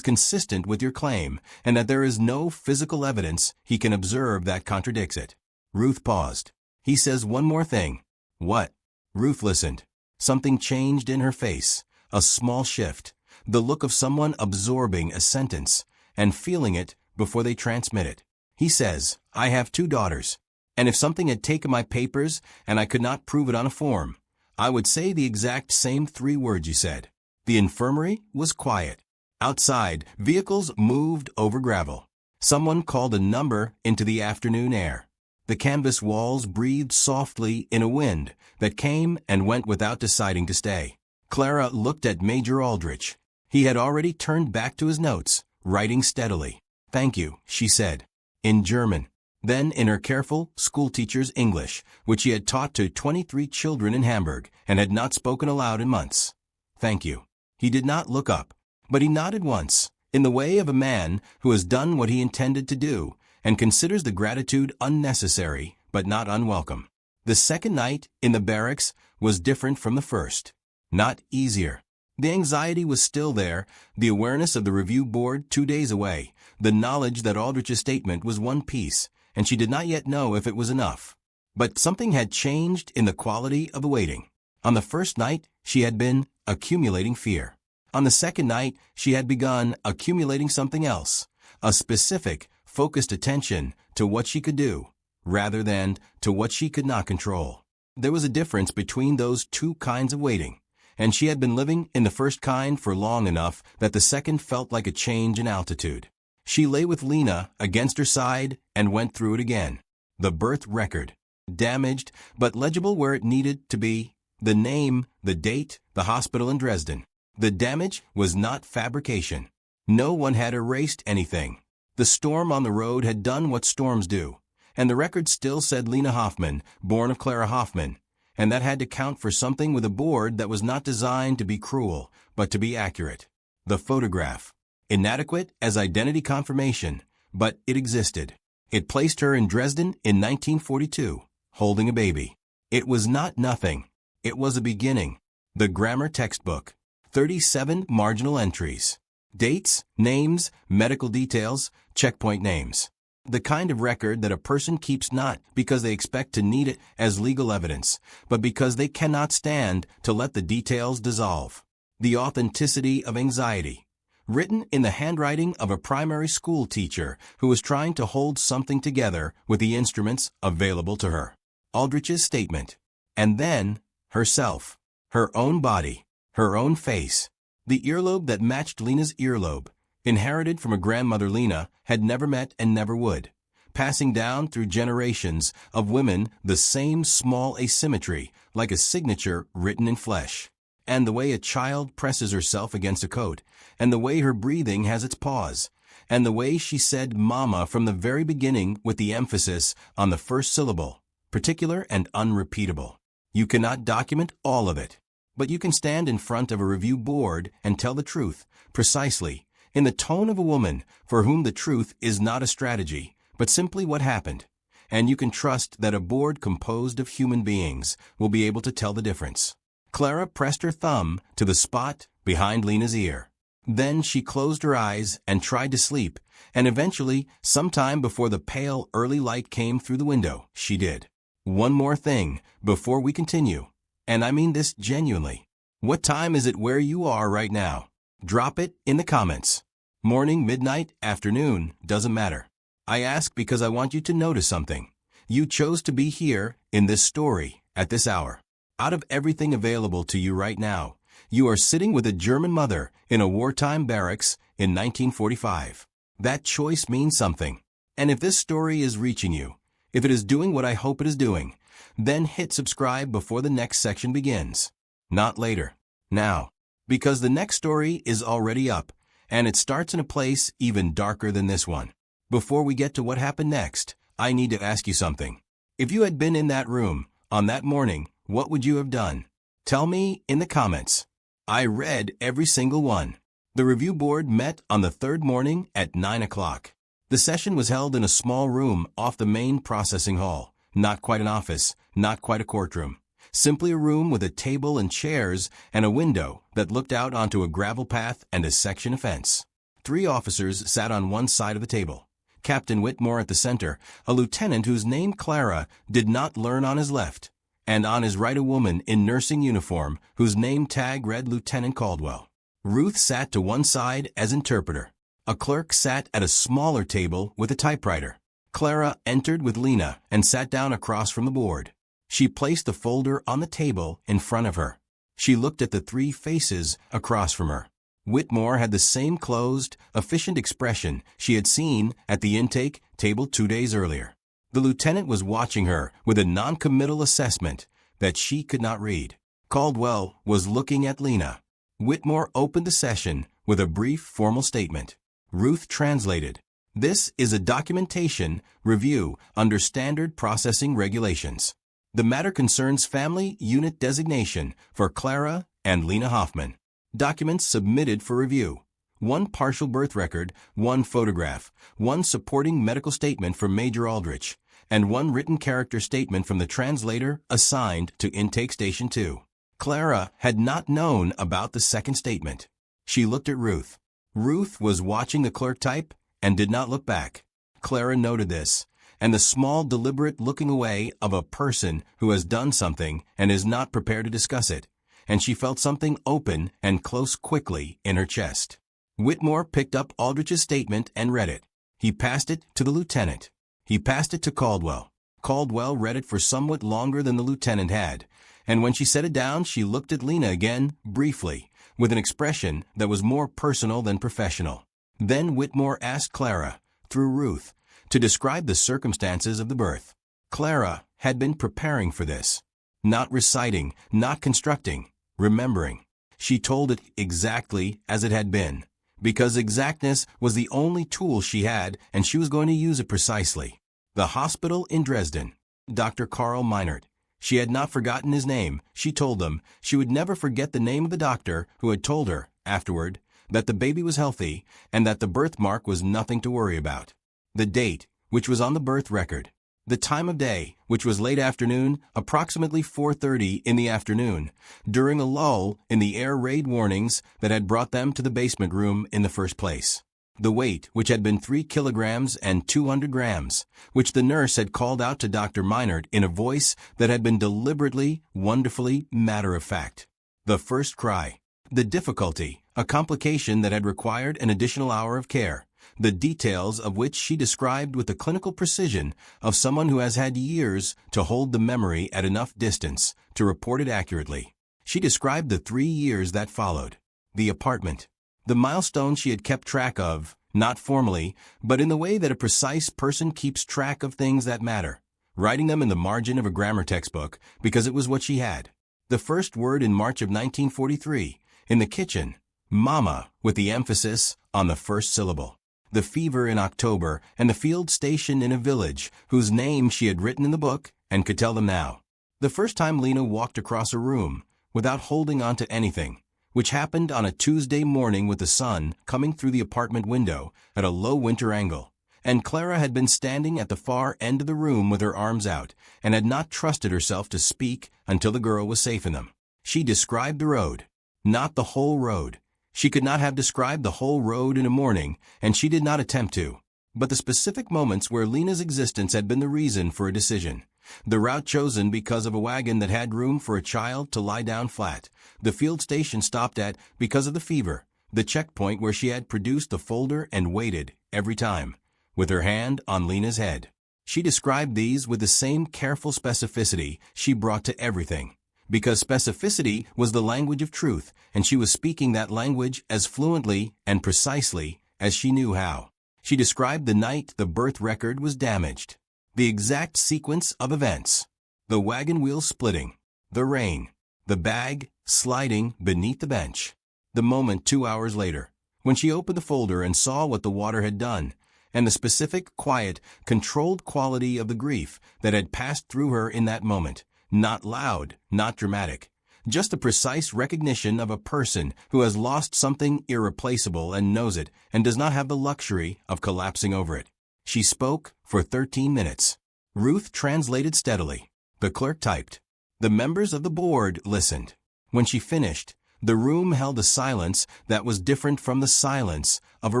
S1: consistent with your claim and that there is no physical evidence he can observe that contradicts it. Ruth paused. He says one more thing. What? Ruth listened. Something changed in her face, a small shift, the look of someone absorbing a sentence and feeling it before they transmit it. He says, I have 2 daughters, and if something had taken my papers and I could not prove it on a form, I would say the exact same 3 words you said. The infirmary was quiet. Outside, vehicles moved over gravel. Someone called a number into the afternoon air. The canvas walls breathed softly in a wind that came and went without deciding to stay. Clara looked at Major Aldrich. He had already turned back to his notes, writing steadily. Thank you, she said, in German. Then in her careful schoolteacher's English, which he had taught to 23 children in Hamburg and had not spoken aloud in months. Thank you. He did not look up, but he nodded once, in the way of a man who has done what he intended to do and considers the gratitude unnecessary but not unwelcome. The second night in the barracks was different from the first. Not easier. The anxiety was still there, the awareness of the review board 2 days away, the knowledge that Aldrich's statement was one piece, and she did not yet know if it was enough. But something had changed in the quality of the waiting. On the first night, she had been accumulating fear. On the second night, she had begun accumulating something else, a specific, focused attention to what she could do, rather than to what she could not control. There was a difference between those 2 kinds of waiting, and she had been living in the first kind for long enough that the second felt like a change in altitude. She lay with Lena against her side and went through it again. The birth record, damaged but legible where it needed to be, the name, the date, the hospital in Dresden. The damage was not fabrication. No one had erased anything. The storm on the road had done what storms do, and the record still said Lena Hoffmann, born of Clara Hoffmann, and that had to count for something with a board that was not designed to be cruel, but to be accurate. The photograph. Inadequate as identity confirmation, but it existed. It placed her in Dresden in 1942, holding a baby. It was not nothing. It was a beginning. The grammar textbook. 37 marginal entries. Dates, names, medical details, checkpoint names. The kind of record that a person keeps not because they expect to need it as legal evidence, but because they cannot stand to let the details dissolve. The authenticity of anxiety. Written in the handwriting of a primary school teacher who was trying to hold something together with the instruments available to her. Aldrich's statement. And then, herself. Her own body. Her own face. The earlobe that matched Lena's earlobe, inherited from a grandmother Lena had never met and never would, passing down through generations of women the same small asymmetry, like a signature written in flesh. And the way a child presses herself against a coat, and the way her breathing has its pause, and the way she said mama from the very beginning with the emphasis on the first syllable, particular and unrepeatable. You cannot document all of it, but you can stand in front of a review board and tell the truth, precisely, in the tone of a woman for whom the truth is not a strategy, but simply what happened. And you can trust that a board composed of human beings will be able to tell the difference. Clara pressed her thumb to the spot behind Lena's ear. Then she closed her eyes and tried to sleep, and eventually, sometime before the pale early light came through the window, she did. One more thing before we continue, and I mean this genuinely. What time is it where you are right now? Drop it in the comments. Morning, midnight, afternoon, doesn't matter. I ask because I want you to notice something. You chose to be here in this story at this hour. Out of everything available to you right now, you are sitting with a German mother in a wartime barracks in 1945. That choice means something. And if this story is reaching you, if it is doing what I hope it is doing, then hit subscribe before the next section begins. Not later. Now. Because the next story is already up, and it starts in a place even darker than this one. Before we get to what happened next, I need to ask you something. If you had been in that room on that morning, what would you have done? Tell me in the comments. I read every single one. The review board met on the third morning at 9 o'clock. The session was held in a small room off the main processing hall. Not quite an office, not quite a courtroom. Simply a room with a table and chairs and a window that looked out onto a gravel path and a section of fence. 3 officers sat on one side of the table. Captain Whitmore at the center, a lieutenant whose name Clara did not learn on his left, and on his right a woman in nursing uniform whose name tag read Lieutenant Caldwell. Ruth sat to one side as interpreter. A clerk sat at a smaller table with a typewriter. Clara entered with Lena and sat down across from the board. She placed the folder on the table in front of her. She looked at the 3 faces across from her. Whitmore had the same closed, efficient expression she had seen at the intake table 2 days earlier. The lieutenant was watching her with a non-committal assessment that she could not read. Caldwell was looking at Lena. Whitmore opened the session with a brief formal statement. Ruth translated. This is a documentation review under standard processing regulations. The matter concerns family unit designation for Clara and Lena Hoffmann. Documents submitted for review. 1 partial birth record, 1 photograph, 1 supporting medical statement from Major Aldrich, and 1 written character statement from the translator assigned to Intake Station 2. Clara had not known about the second statement. She looked at Ruth. Ruth was watching the clerk type and did not look back. Clara noted this, and the small, deliberate looking away of a person who has done something and is not prepared to discuss it, and she felt something open and close quickly in her chest. Whitmore picked up Aldrich's statement and read it. He passed it to the lieutenant. He passed it to Caldwell. Caldwell read it for somewhat longer than the lieutenant had, and when she set it down, she looked at Lena again, briefly, with an expression that was more personal than professional. Then Whitmore asked Clara, through Ruth, to describe the circumstances of the birth. Clara had been preparing for this. Not reciting, not constructing, remembering. She told it exactly as it had been, because exactness was the only tool she had, and she was going to use it precisely. The hospital in Dresden. Dr. Karl Meinert. She had not forgotten his name. She told them she would never forget the name of the doctor who had told her, afterward, that the baby was healthy and that the birthmark was nothing to worry about. The date, which was on the birth record. The time of day, which was late afternoon, approximately 4:30 in the afternoon, during a lull in the air raid warnings that had brought them to the basement room in the first place. The weight, which had been 3 kilograms and 200 grams, which the nurse had called out to Dr. Meinert in a voice that had been deliberately, wonderfully matter-of-fact. The first cry. The difficulty, a complication that had required an additional hour of care, the details of which she described with the clinical precision of someone who has had years to hold the memory at enough distance to report it accurately. She described the 3 years that followed. the apartment. The milestones she had kept track of, not formally, but in the way that a precise person keeps track of things that matter, writing them in the margin of a grammar textbook because it was what she had. The first word in March of 1943, in the kitchen, mama, with the emphasis on the first syllable. The fever in October, and the field station in a village whose name she had written in the book and could tell them now. The first time Lena walked across a room without holding on to anything, which happened on a Tuesday morning with the sun coming through the apartment window at a low winter angle, and Clara had been standing at the far end of the room with her arms out and had not trusted herself to speak until the girl was safe in them. She described the road, not the whole road. She could not have described the whole road in a morning, and she did not attempt to, but the specific moments where Lena's existence had been the reason for a decision. The route chosen because of a wagon that had room for a child to lie down flat, the field station stopped at because of the fever, the checkpoint where she had produced the folder and waited, every time, with her hand on Lena's head. She described these with the same careful specificity she brought to everything, because specificity was the language of truth, and she was speaking that language as fluently and precisely as she knew how. She described the night the birth record was damaged, the exact sequence of events, the wagon wheel splitting, the rain, the bag sliding beneath the bench, the moment 2 hours later, when she opened the folder and saw what the water had done, and the specific, quiet, controlled quality of the grief that had passed through her in that moment. Not loud, not dramatic, just a precise recognition of a person who has lost something irreplaceable and knows it and does not have the luxury of collapsing over it. She spoke for 13 minutes. Ruth translated steadily. The clerk typed. The members of the board listened. When she finished, the room held a silence that was different from the silence of a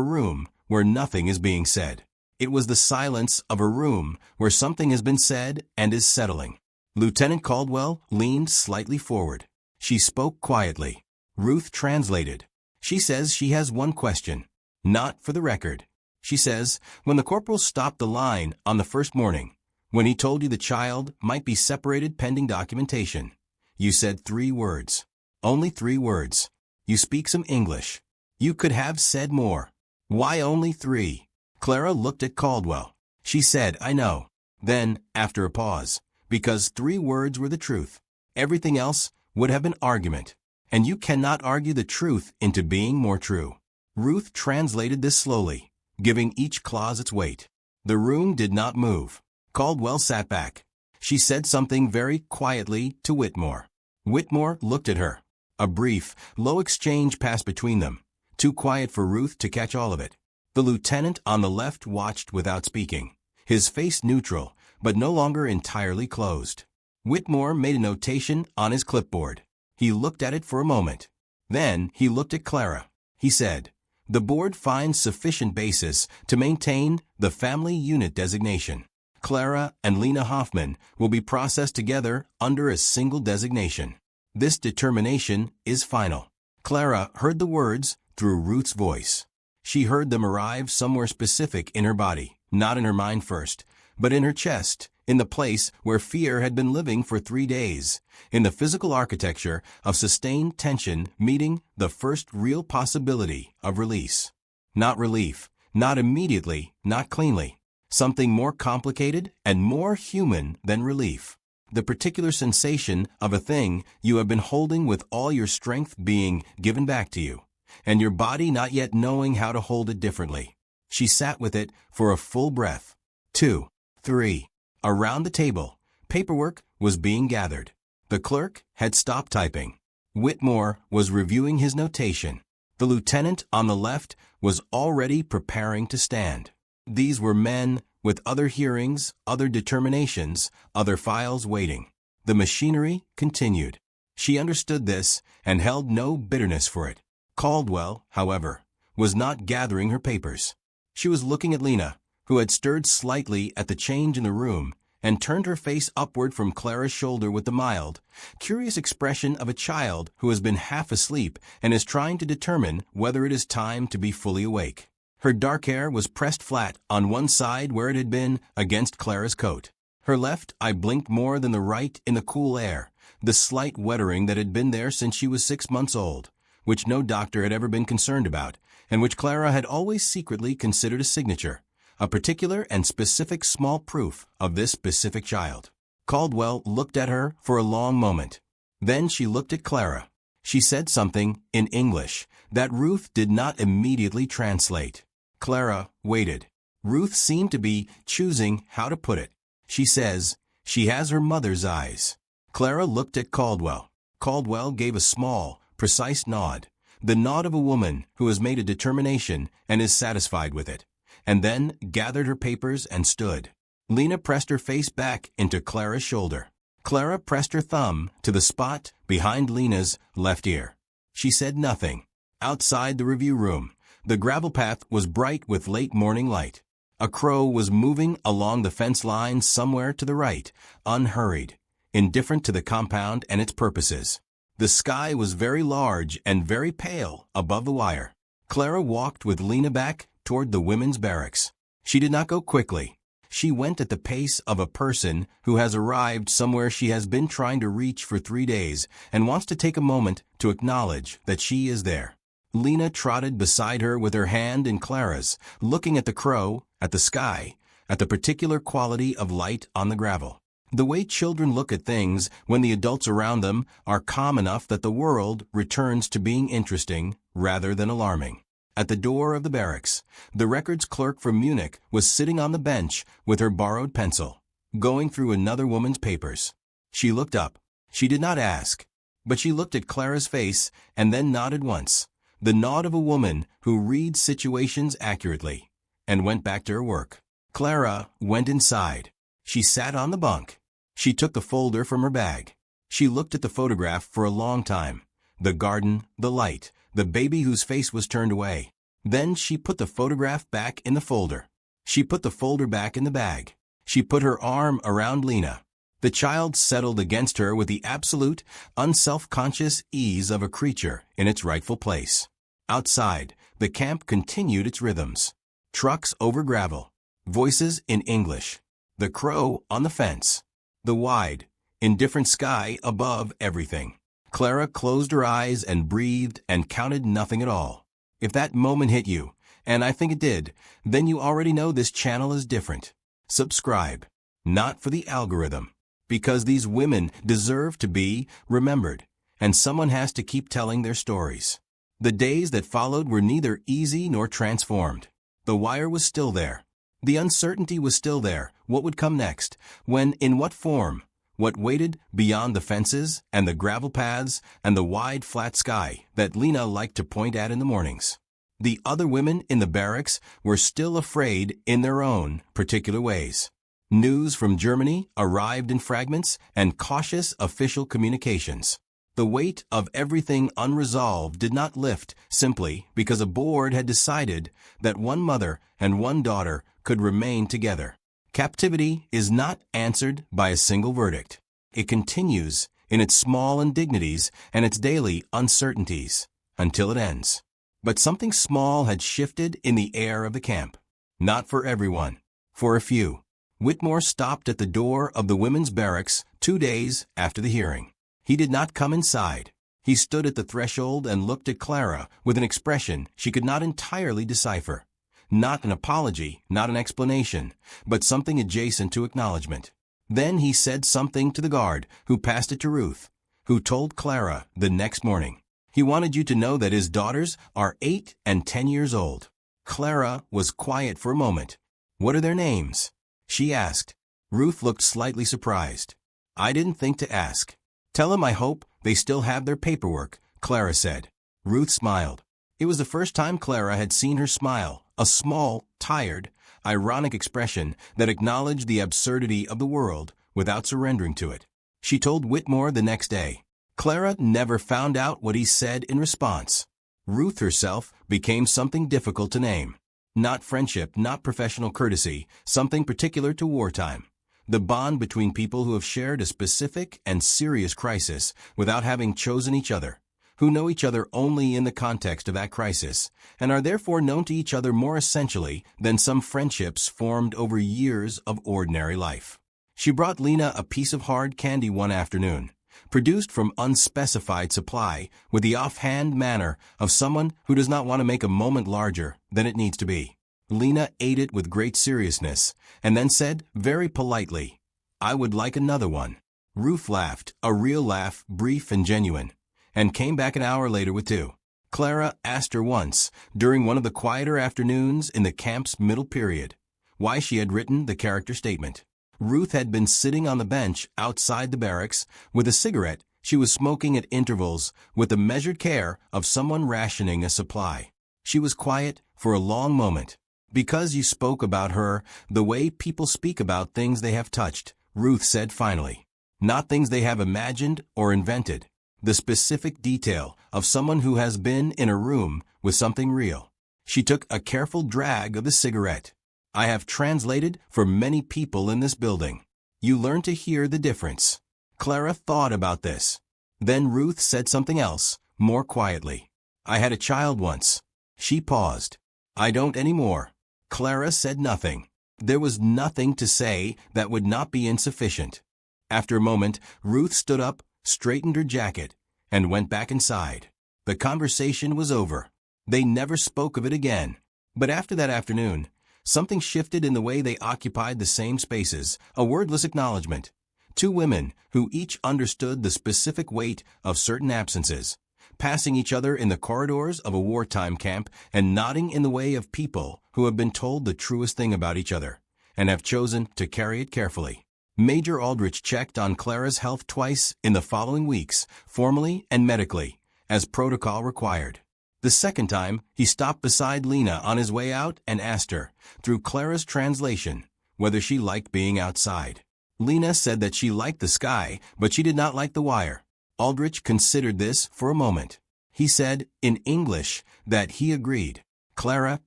S1: room where nothing is being said. It was the silence of a room where something has been said and is settling. Lieutenant Caldwell leaned slightly forward. She spoke quietly. Ruth translated. She says she has one question. Not for the record. She says, when the corporal stopped the line on the first morning, when he told you the child might be separated pending documentation, you said 3 words. Only 3 words. You speak some English. You could have said more. Why only 3? Clara looked at Caldwell. She said, I know. Then, after a pause, because 3 words were the truth. Everything else would have been argument. And you cannot argue the truth into being more true. Ruth translated this slowly, giving each clause its weight. The room did not move. Caldwell sat back. She said something very quietly to Whitmore. Whitmore looked at her. A brief, low exchange passed between them, too quiet for Ruth to catch all of it. The lieutenant on the left watched without speaking, his face neutral, but no longer entirely closed. Whitmore made a notation on his clipboard. He looked at it for a moment. Then he looked at Clara. He said, the board finds sufficient basis to maintain the family unit designation. Clara and Lena Hoffmann will be processed together under a single designation. This determination is final. Clara heard the words through Ruth's voice. She heard them arrive somewhere specific in her body, not in her mind first, but in her chest, in the place where fear had been living for 3 days, in the physical architecture of sustained tension meeting the first real possibility of release. Not relief, not immediately, not cleanly. Something more complicated and more human than relief. The particular sensation of a thing you have been holding with all your strength being given back to you, and your body not yet knowing how to hold it differently. She sat with it for a full breath. 2, 3. Around the table, paperwork was being gathered. The clerk had stopped typing. Whitmore was reviewing his notation. The lieutenant on the left was already preparing to stand. These were men with other hearings, other determinations, other files waiting. The machinery continued. She understood this and held no bitterness for it. Caldwell, however, was not gathering her papers. She was looking at Lena, who had stirred slightly at the change in the room and turned her face upward from Clara's shoulder with the mild, curious expression of a child who has been half asleep and is trying to determine whether it is time to be fully awake. Her dark hair was pressed flat on one side where it had been against Clara's coat. Her left eye blinked more than the right in the cool air, the slight wettering that had been there since she was 6 months old, which no doctor had ever been concerned about, and which Clara had always secretly considered a signature, a particular and specific small proof of this specific child. Caldwell looked at her for a long moment. Then she looked at Clara. She said something in English that Ruth did not immediately translate. Clara waited. Ruth seemed to be choosing how to put it. She says, "She has her mother's eyes." Clara looked at Caldwell. Caldwell gave a small, precise nod, the nod of a woman who has made a determination and is satisfied with it, and then gathered her papers and stood. Lena pressed her face back into Clara's shoulder. Clara pressed her thumb to the spot behind Lena's left ear. She said nothing. Outside the review room, the gravel path was bright with late morning light. A crow was moving along the fence line somewhere to the right, unhurried, indifferent to the compound and its purposes. The sky was very large and very pale above the wire. Clara walked with Lena back toward the women's barracks. She did not go quickly. She went at the pace of a person who has arrived somewhere she has been trying to reach for 3 days and wants to take a moment to acknowledge that she is there. Lena trotted beside her with her hand in Clara's, looking at the crow, at the sky, at the particular quality of light on the gravel. The way children look at things when the adults around them are calm enough that the world returns to being interesting rather than alarming. At the door of the barracks, the records clerk from Munich was sitting on the bench with her borrowed pencil, going through another woman's papers. She looked up. She did not ask, but she looked at Clara's face and then nodded once, the nod of a woman who reads situations accurately, and went back to her work. Clara went inside. She sat on the bunk. She took the folder from her bag. She looked at the photograph for a long time. The garden, the light, the baby whose face was turned away. Then she put the photograph back in the folder. She put the folder back in the bag. She put her arm around Lena. The child settled against her with the absolute, unself-conscious ease of a creature in its rightful place. Outside, the camp continued its rhythms. Trucks over gravel. Voices in English. The crow on the fence. The wide, indifferent sky above everything. Clara closed her eyes and breathed and counted nothing at all. If that moment hit you, and I think it did, then you already know this channel is different. Subscribe. Not for the algorithm. Because these women deserve to be remembered, and someone has to keep telling their stories. The days that followed were neither easy nor transformed. The wire was still there. The uncertainty was still there. What would come next? When? In what form? What waited beyond the fences and the gravel paths and the wide flat sky that Lena liked to point at in the mornings? The other women in the barracks were still afraid in their own particular ways. News from Germany arrived in fragments and cautious official communications. The weight of everything unresolved did not lift simply because a board had decided that one mother and one daughter could remain together. Captivity is not answered by a single verdict. It continues in its small indignities and its daily uncertainties until it ends. But something small had shifted in the air of the camp. Not for everyone. For a few. Whitmore stopped at the door of the women's barracks 2 days after the hearing. He did not come inside. He stood at the threshold and looked at Clara with an expression she could not entirely decipher. Not an apology, not an explanation, but something adjacent to acknowledgement. Then he said something to the guard, who passed it to Ruth, who told Clara the next morning. He wanted you to know that his daughters are 8 and 10 years old. Clara was quiet for a moment. What are their names? She asked. Ruth looked slightly surprised. I didn't think to ask. Tell him I hope they still have their paperwork, Clara said. Ruth smiled. It was the first time Clara had seen her smile, a small, tired, ironic expression that acknowledged the absurdity of the world without surrendering to it. She told Whitmore the next day. Clara never found out what he said in response. Ruth herself became something difficult to name. Not friendship, not professional courtesy, something particular to wartime. The bond between people who have shared a specific and serious crisis without having chosen each other, who know each other only in the context of that crisis, and are therefore known to each other more essentially than some friendships formed over years of ordinary life. She brought Lena a piece of hard candy one afternoon, produced from unspecified supply with the offhand manner of someone who does not want to make a moment larger than it needs to be. Lena ate it with great seriousness and then said very politely, "I would like another one." Ruth laughed, a real laugh, brief and genuine, and came back an hour later with two. Clara asked her once, during one of the quieter afternoons in the camp's middle period, why she had written the character statement. Ruth had been sitting on the bench outside the barracks with a cigarette she was smoking at intervals with the measured care of someone rationing a supply. She was quiet for a long moment. "Because you spoke about her the way people speak about things they have touched," Ruth said finally. "Not things they have imagined or invented. The specific detail of someone who has been in a room with something real." She took a careful drag of the cigarette. "I have translated for many people in this building. You learn to hear the difference." Clara thought about this. Then Ruth said something else, more quietly. "I had a child once." She paused. "I don't anymore." Clara said nothing. There was nothing to say that would not be insufficient. After a moment, Ruth stood up, straightened her jacket, and went back inside. The conversation was over. They never spoke of it again. But after that afternoon, something shifted in the way they occupied the same spaces, a wordless acknowledgement. Two women who each understood the specific weight of certain absences, passing each other in the corridors of a wartime camp and nodding in the way of people who have been told the truest thing about each other and have chosen to carry it carefully. Major Aldrich checked on Clara's health twice in the following weeks, formally and medically, as protocol required. The second time, he stopped beside Lena on his way out and asked her, through Clara's translation, whether she liked being outside. Lena said that she liked the sky, but she did not like the wire. Aldrich considered this for a moment. He said, in English, that he agreed. Clara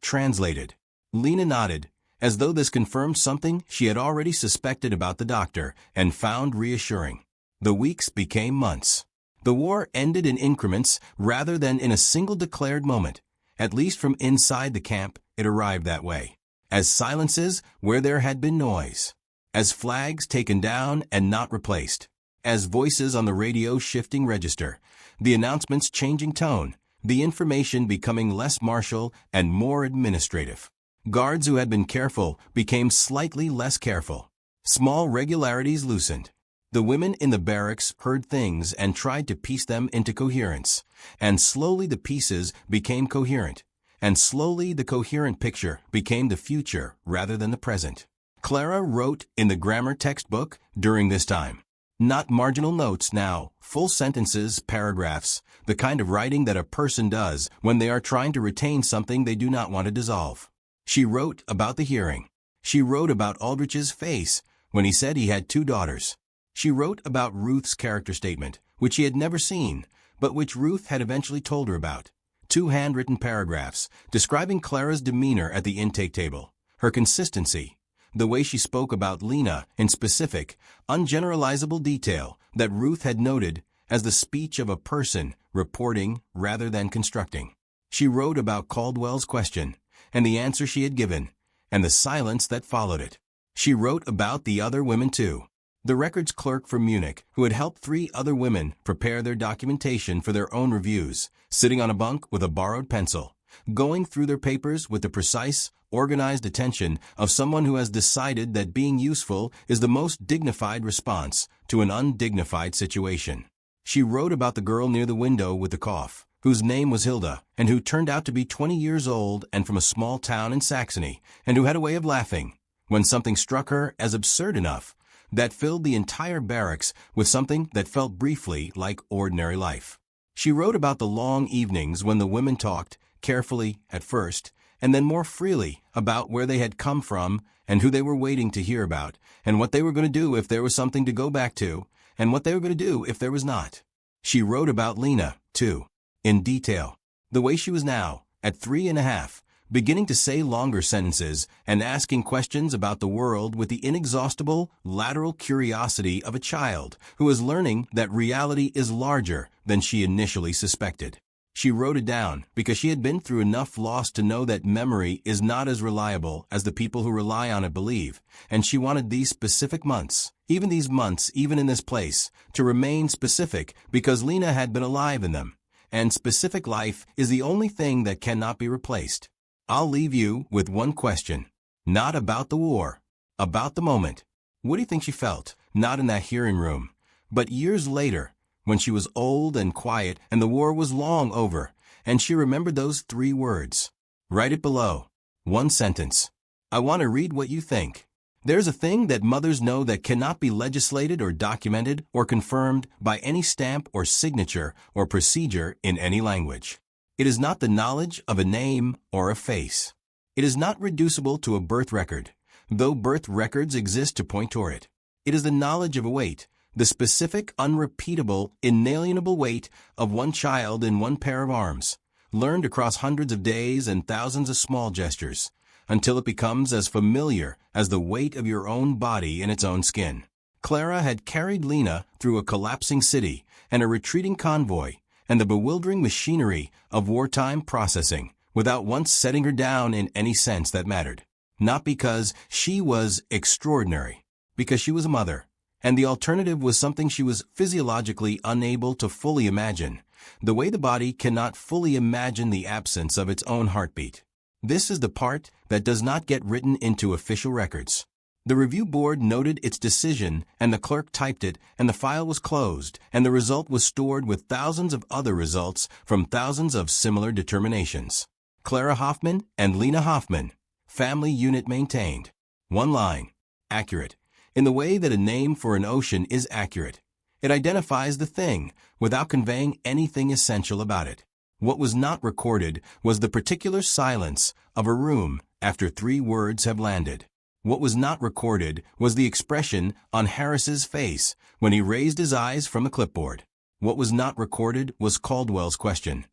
S1: translated. Lena nodded, as though this confirmed something she had already suspected about the doctor and found reassuring. The weeks became months. The war ended in increments rather than in a single declared moment. At least from inside the camp, it arrived that way. As silences where there had been noise. As flags taken down and not replaced. As voices on the radio shifting register. The announcements changing tone. The information becoming less martial and more administrative. Guards who had been careful became slightly less careful. Small regularities loosened. The women in the barracks heard things and tried to piece them into coherence. And slowly the pieces became coherent. And slowly the coherent picture became the future rather than the present. Clara wrote in the grammar textbook during this time. Not marginal notes now, full sentences, paragraphs, the kind of writing that a person does when they are trying to retain something they do not want to dissolve. She wrote about the hearing. She wrote about Aldrich's face when he said he had 2 daughters. She wrote about Ruth's character statement, which she had never seen, but which Ruth had eventually told her about. 2 handwritten paragraphs describing Clara's demeanor at the intake table, her consistency, the way she spoke about Lena in specific, ungeneralizable detail that Ruth had noted as the speech of a person reporting rather than constructing. She wrote about Caldwell's question and the answer she had given, and the silence that followed it. She wrote about the other women too. The records clerk from Munich, who had helped 3 other women prepare their documentation for their own reviews, sitting on a bunk with a borrowed pencil, going through their papers with the precise, organized attention of someone who has decided that being useful is the most dignified response to an undignified situation. She wrote about the girl near the window with the cough, whose name was Hilda, and who turned out to be 20 years old and from a small town in Saxony, and who had a way of laughing when something struck her as absurd enough that filled the entire barracks with something that felt briefly like ordinary life. She wrote about the long evenings when the women talked, carefully at first, and then more freely about where they had come from and who they were waiting to hear about, and what they were going to do if there was something to go back to, and what they were going to do if there was not. She wrote about Lena, too, in detail, the way she was now, at 3.5, beginning to say longer sentences and asking questions about the world with the inexhaustible, lateral curiosity of a child who is learning that reality is larger than she initially suspected. She wrote it down because she had been through enough loss to know that memory is not as reliable as the people who rely on it believe, and she wanted these specific months, even in this place, to remain specific because Lena had been alive in them, and specific life is the only thing that cannot be replaced. I'll leave you with one question. Not about the war, about the moment. What do you think she felt? Not in that hearing room, but years later, when she was old and quiet and the war was long over, and she remembered those 3 words. Write it below. One sentence. I want to read what you think. There's a thing that mothers know that cannot be legislated or documented or confirmed by any stamp or signature or procedure in any language. It is not the knowledge of a name or a face. It is not reducible to a birth record, though birth records exist to point toward it. It is the knowledge of a weight, the specific, unrepeatable, inalienable weight of one child in one pair of arms, learned across hundreds of days and thousands of small gestures, until it becomes as familiar as the weight of your own body in its own skin. Clara had carried Lena through a collapsing city and a retreating convoy and the bewildering machinery of wartime processing without once setting her down in any sense that mattered. Not because she was extraordinary, because she was a mother. And the alternative was something she was physiologically unable to fully imagine, the way the body cannot fully imagine the absence of its own heartbeat. This is the part that does not get written into official records. The review board noted its decision, and the clerk typed it, and the file was closed, and the result was stored with thousands of other results from thousands of similar determinations. Clara Hoffmann and Lena Hoffmann. Family unit maintained. One line. Accurate. In the way that a name for an ocean is accurate. It identifies the thing without conveying anything essential about it. What was not recorded was the particular silence of a room after 3 words have landed. What was not recorded was the expression on Harris's face when he raised his eyes from the clipboard. What was not recorded was Caldwell's question,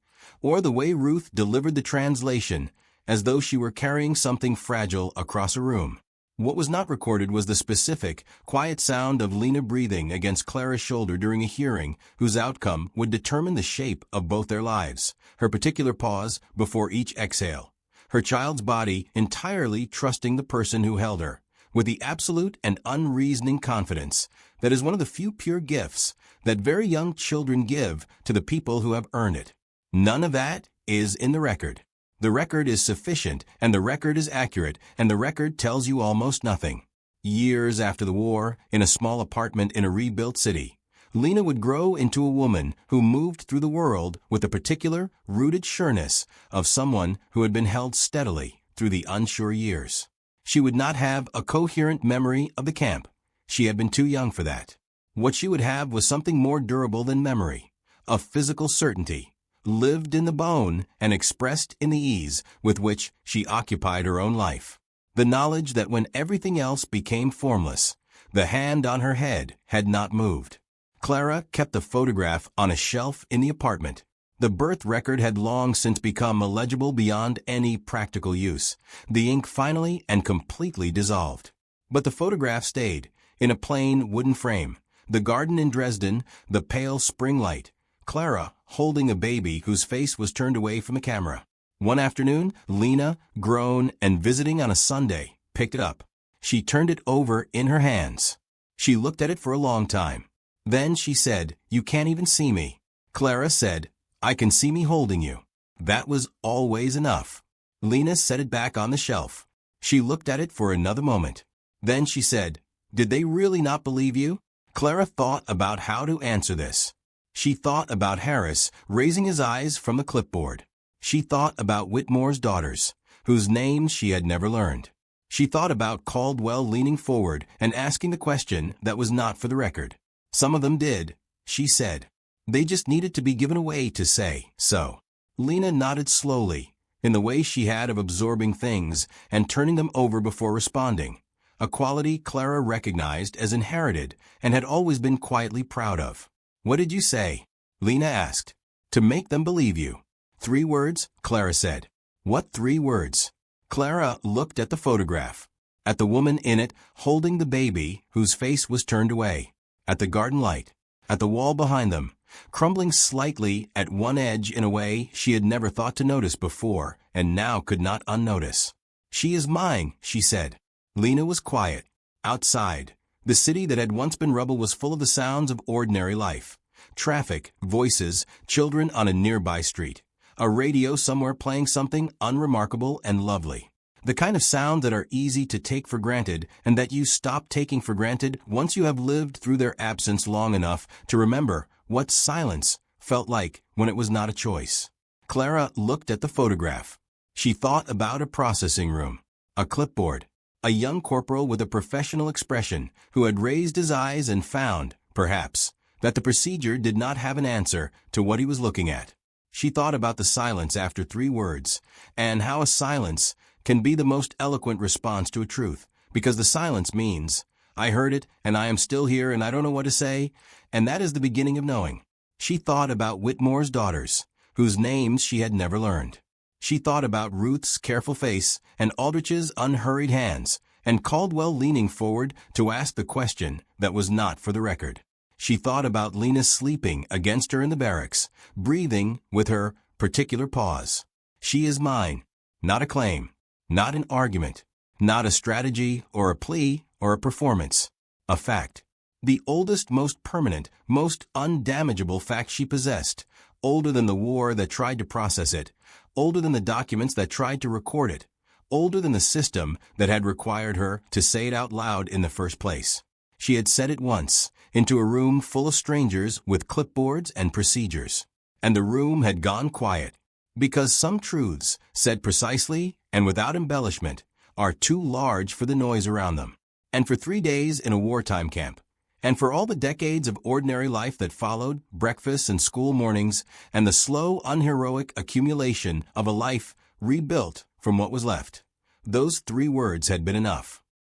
S1: or the way Ruth delivered the translation as though she were carrying something fragile across a room. What was not recorded was the specific, quiet sound of Lena breathing against Clara's shoulder during a hearing whose outcome would determine the shape of both their lives, her particular pause before each exhale, her child's body entirely trusting the person who held her, with the absolute and unreasoning confidence that is one of the few pure gifts that very young children give to the people who have earned it. None of that is in the record. The record is sufficient, and the record is accurate, and the record tells you almost nothing. Years after the war, in a small apartment in a rebuilt city, Lena would grow into a woman who moved through the world with the particular, rooted sureness of someone who had been held steadily through the unsure years. She would not have a coherent memory of the camp. She had been too young for that. What she would have was something more durable than memory, a physical certainty, lived in the bone and expressed in the ease with which she occupied her own life. The knowledge that when everything else became formless, the hand on her head had not moved. Clara kept the photograph on a shelf in the apartment. The birth record had long since become illegible beyond any practical use. The ink finally and completely dissolved. But the photograph stayed, in a plain wooden frame. The garden in Dresden, the pale spring light. Clara holding a baby whose face was turned away from the camera. One afternoon, Lena, grown and visiting on a Sunday, picked it up. She turned it over in her hands. She looked at it for a long time. Then she said, "You can't even see me." Clara said, "I can see me holding you." That was always enough. Lena set it back on the shelf. She looked at it for another moment. Then she said, "Did they really not believe you?" Clara thought about how to answer this. She thought about Harris raising his eyes from the clipboard. She thought about Whitmore's daughters, whose names she had never learned. She thought about Caldwell leaning forward and asking the question that was not for the record. Some of them did, she said. They just needed to be given a way to say so. Lena nodded slowly, in the way she had of absorbing things and turning them over before responding, a quality Clara recognized as inherited and had always been quietly proud of. "What did you say?" Lena asked. "To make them believe you." 3 words, Clara said. "What 3 words?" Clara looked at the photograph, at the woman in it holding the baby whose face was turned away, at the garden light, at the wall behind them, crumbling slightly at one edge in a way she had never thought to notice before and now could not unnotice. "She is mine," she said. Lena was quiet. Outside, the city that had once been rubble was full of the sounds of ordinary life. Traffic, voices, children on a nearby street. A radio somewhere playing something unremarkable and lovely. The kind of sound that are easy to take for granted and that you stop taking for granted once you have lived through their absence long enough to remember what silence felt like when it was not a choice. Clara looked at the photograph. She thought about a processing room, a clipboard, a young corporal with a professional expression who had raised his eyes and found, perhaps, that the procedure did not have an answer to what he was looking at. She thought about the silence after 3 words, and how a silence can be the most eloquent response to a truth, because the silence means, I heard it, and I am still here, and I don't know what to say, and that is the beginning of knowing. She thought about Whitmore's daughters, whose names she had never learned. She thought about Ruth's careful face and Aldrich's unhurried hands, and Caldwell leaning forward to ask the question that was not for the record. She thought about Lena sleeping against her in the barracks, breathing with her particular pause. She is mine, not a claim, not an argument, not a strategy or a plea or a performance. A fact. The oldest, most permanent, most undamageable fact she possessed, older than the war that tried to process it, older than the documents that tried to record it, older than the system that had required her to say it out loud in the first place. She had said it once, into a room full of strangers with clipboards and procedures. And the room had gone quiet, because some truths, said precisely and without embellishment, are too large for the noise around them. And for 3 days in a wartime camp, and for all the decades of ordinary life that followed, breakfasts and school mornings, and the slow, unheroic accumulation of a life rebuilt from what was left, those 3 words had been enough.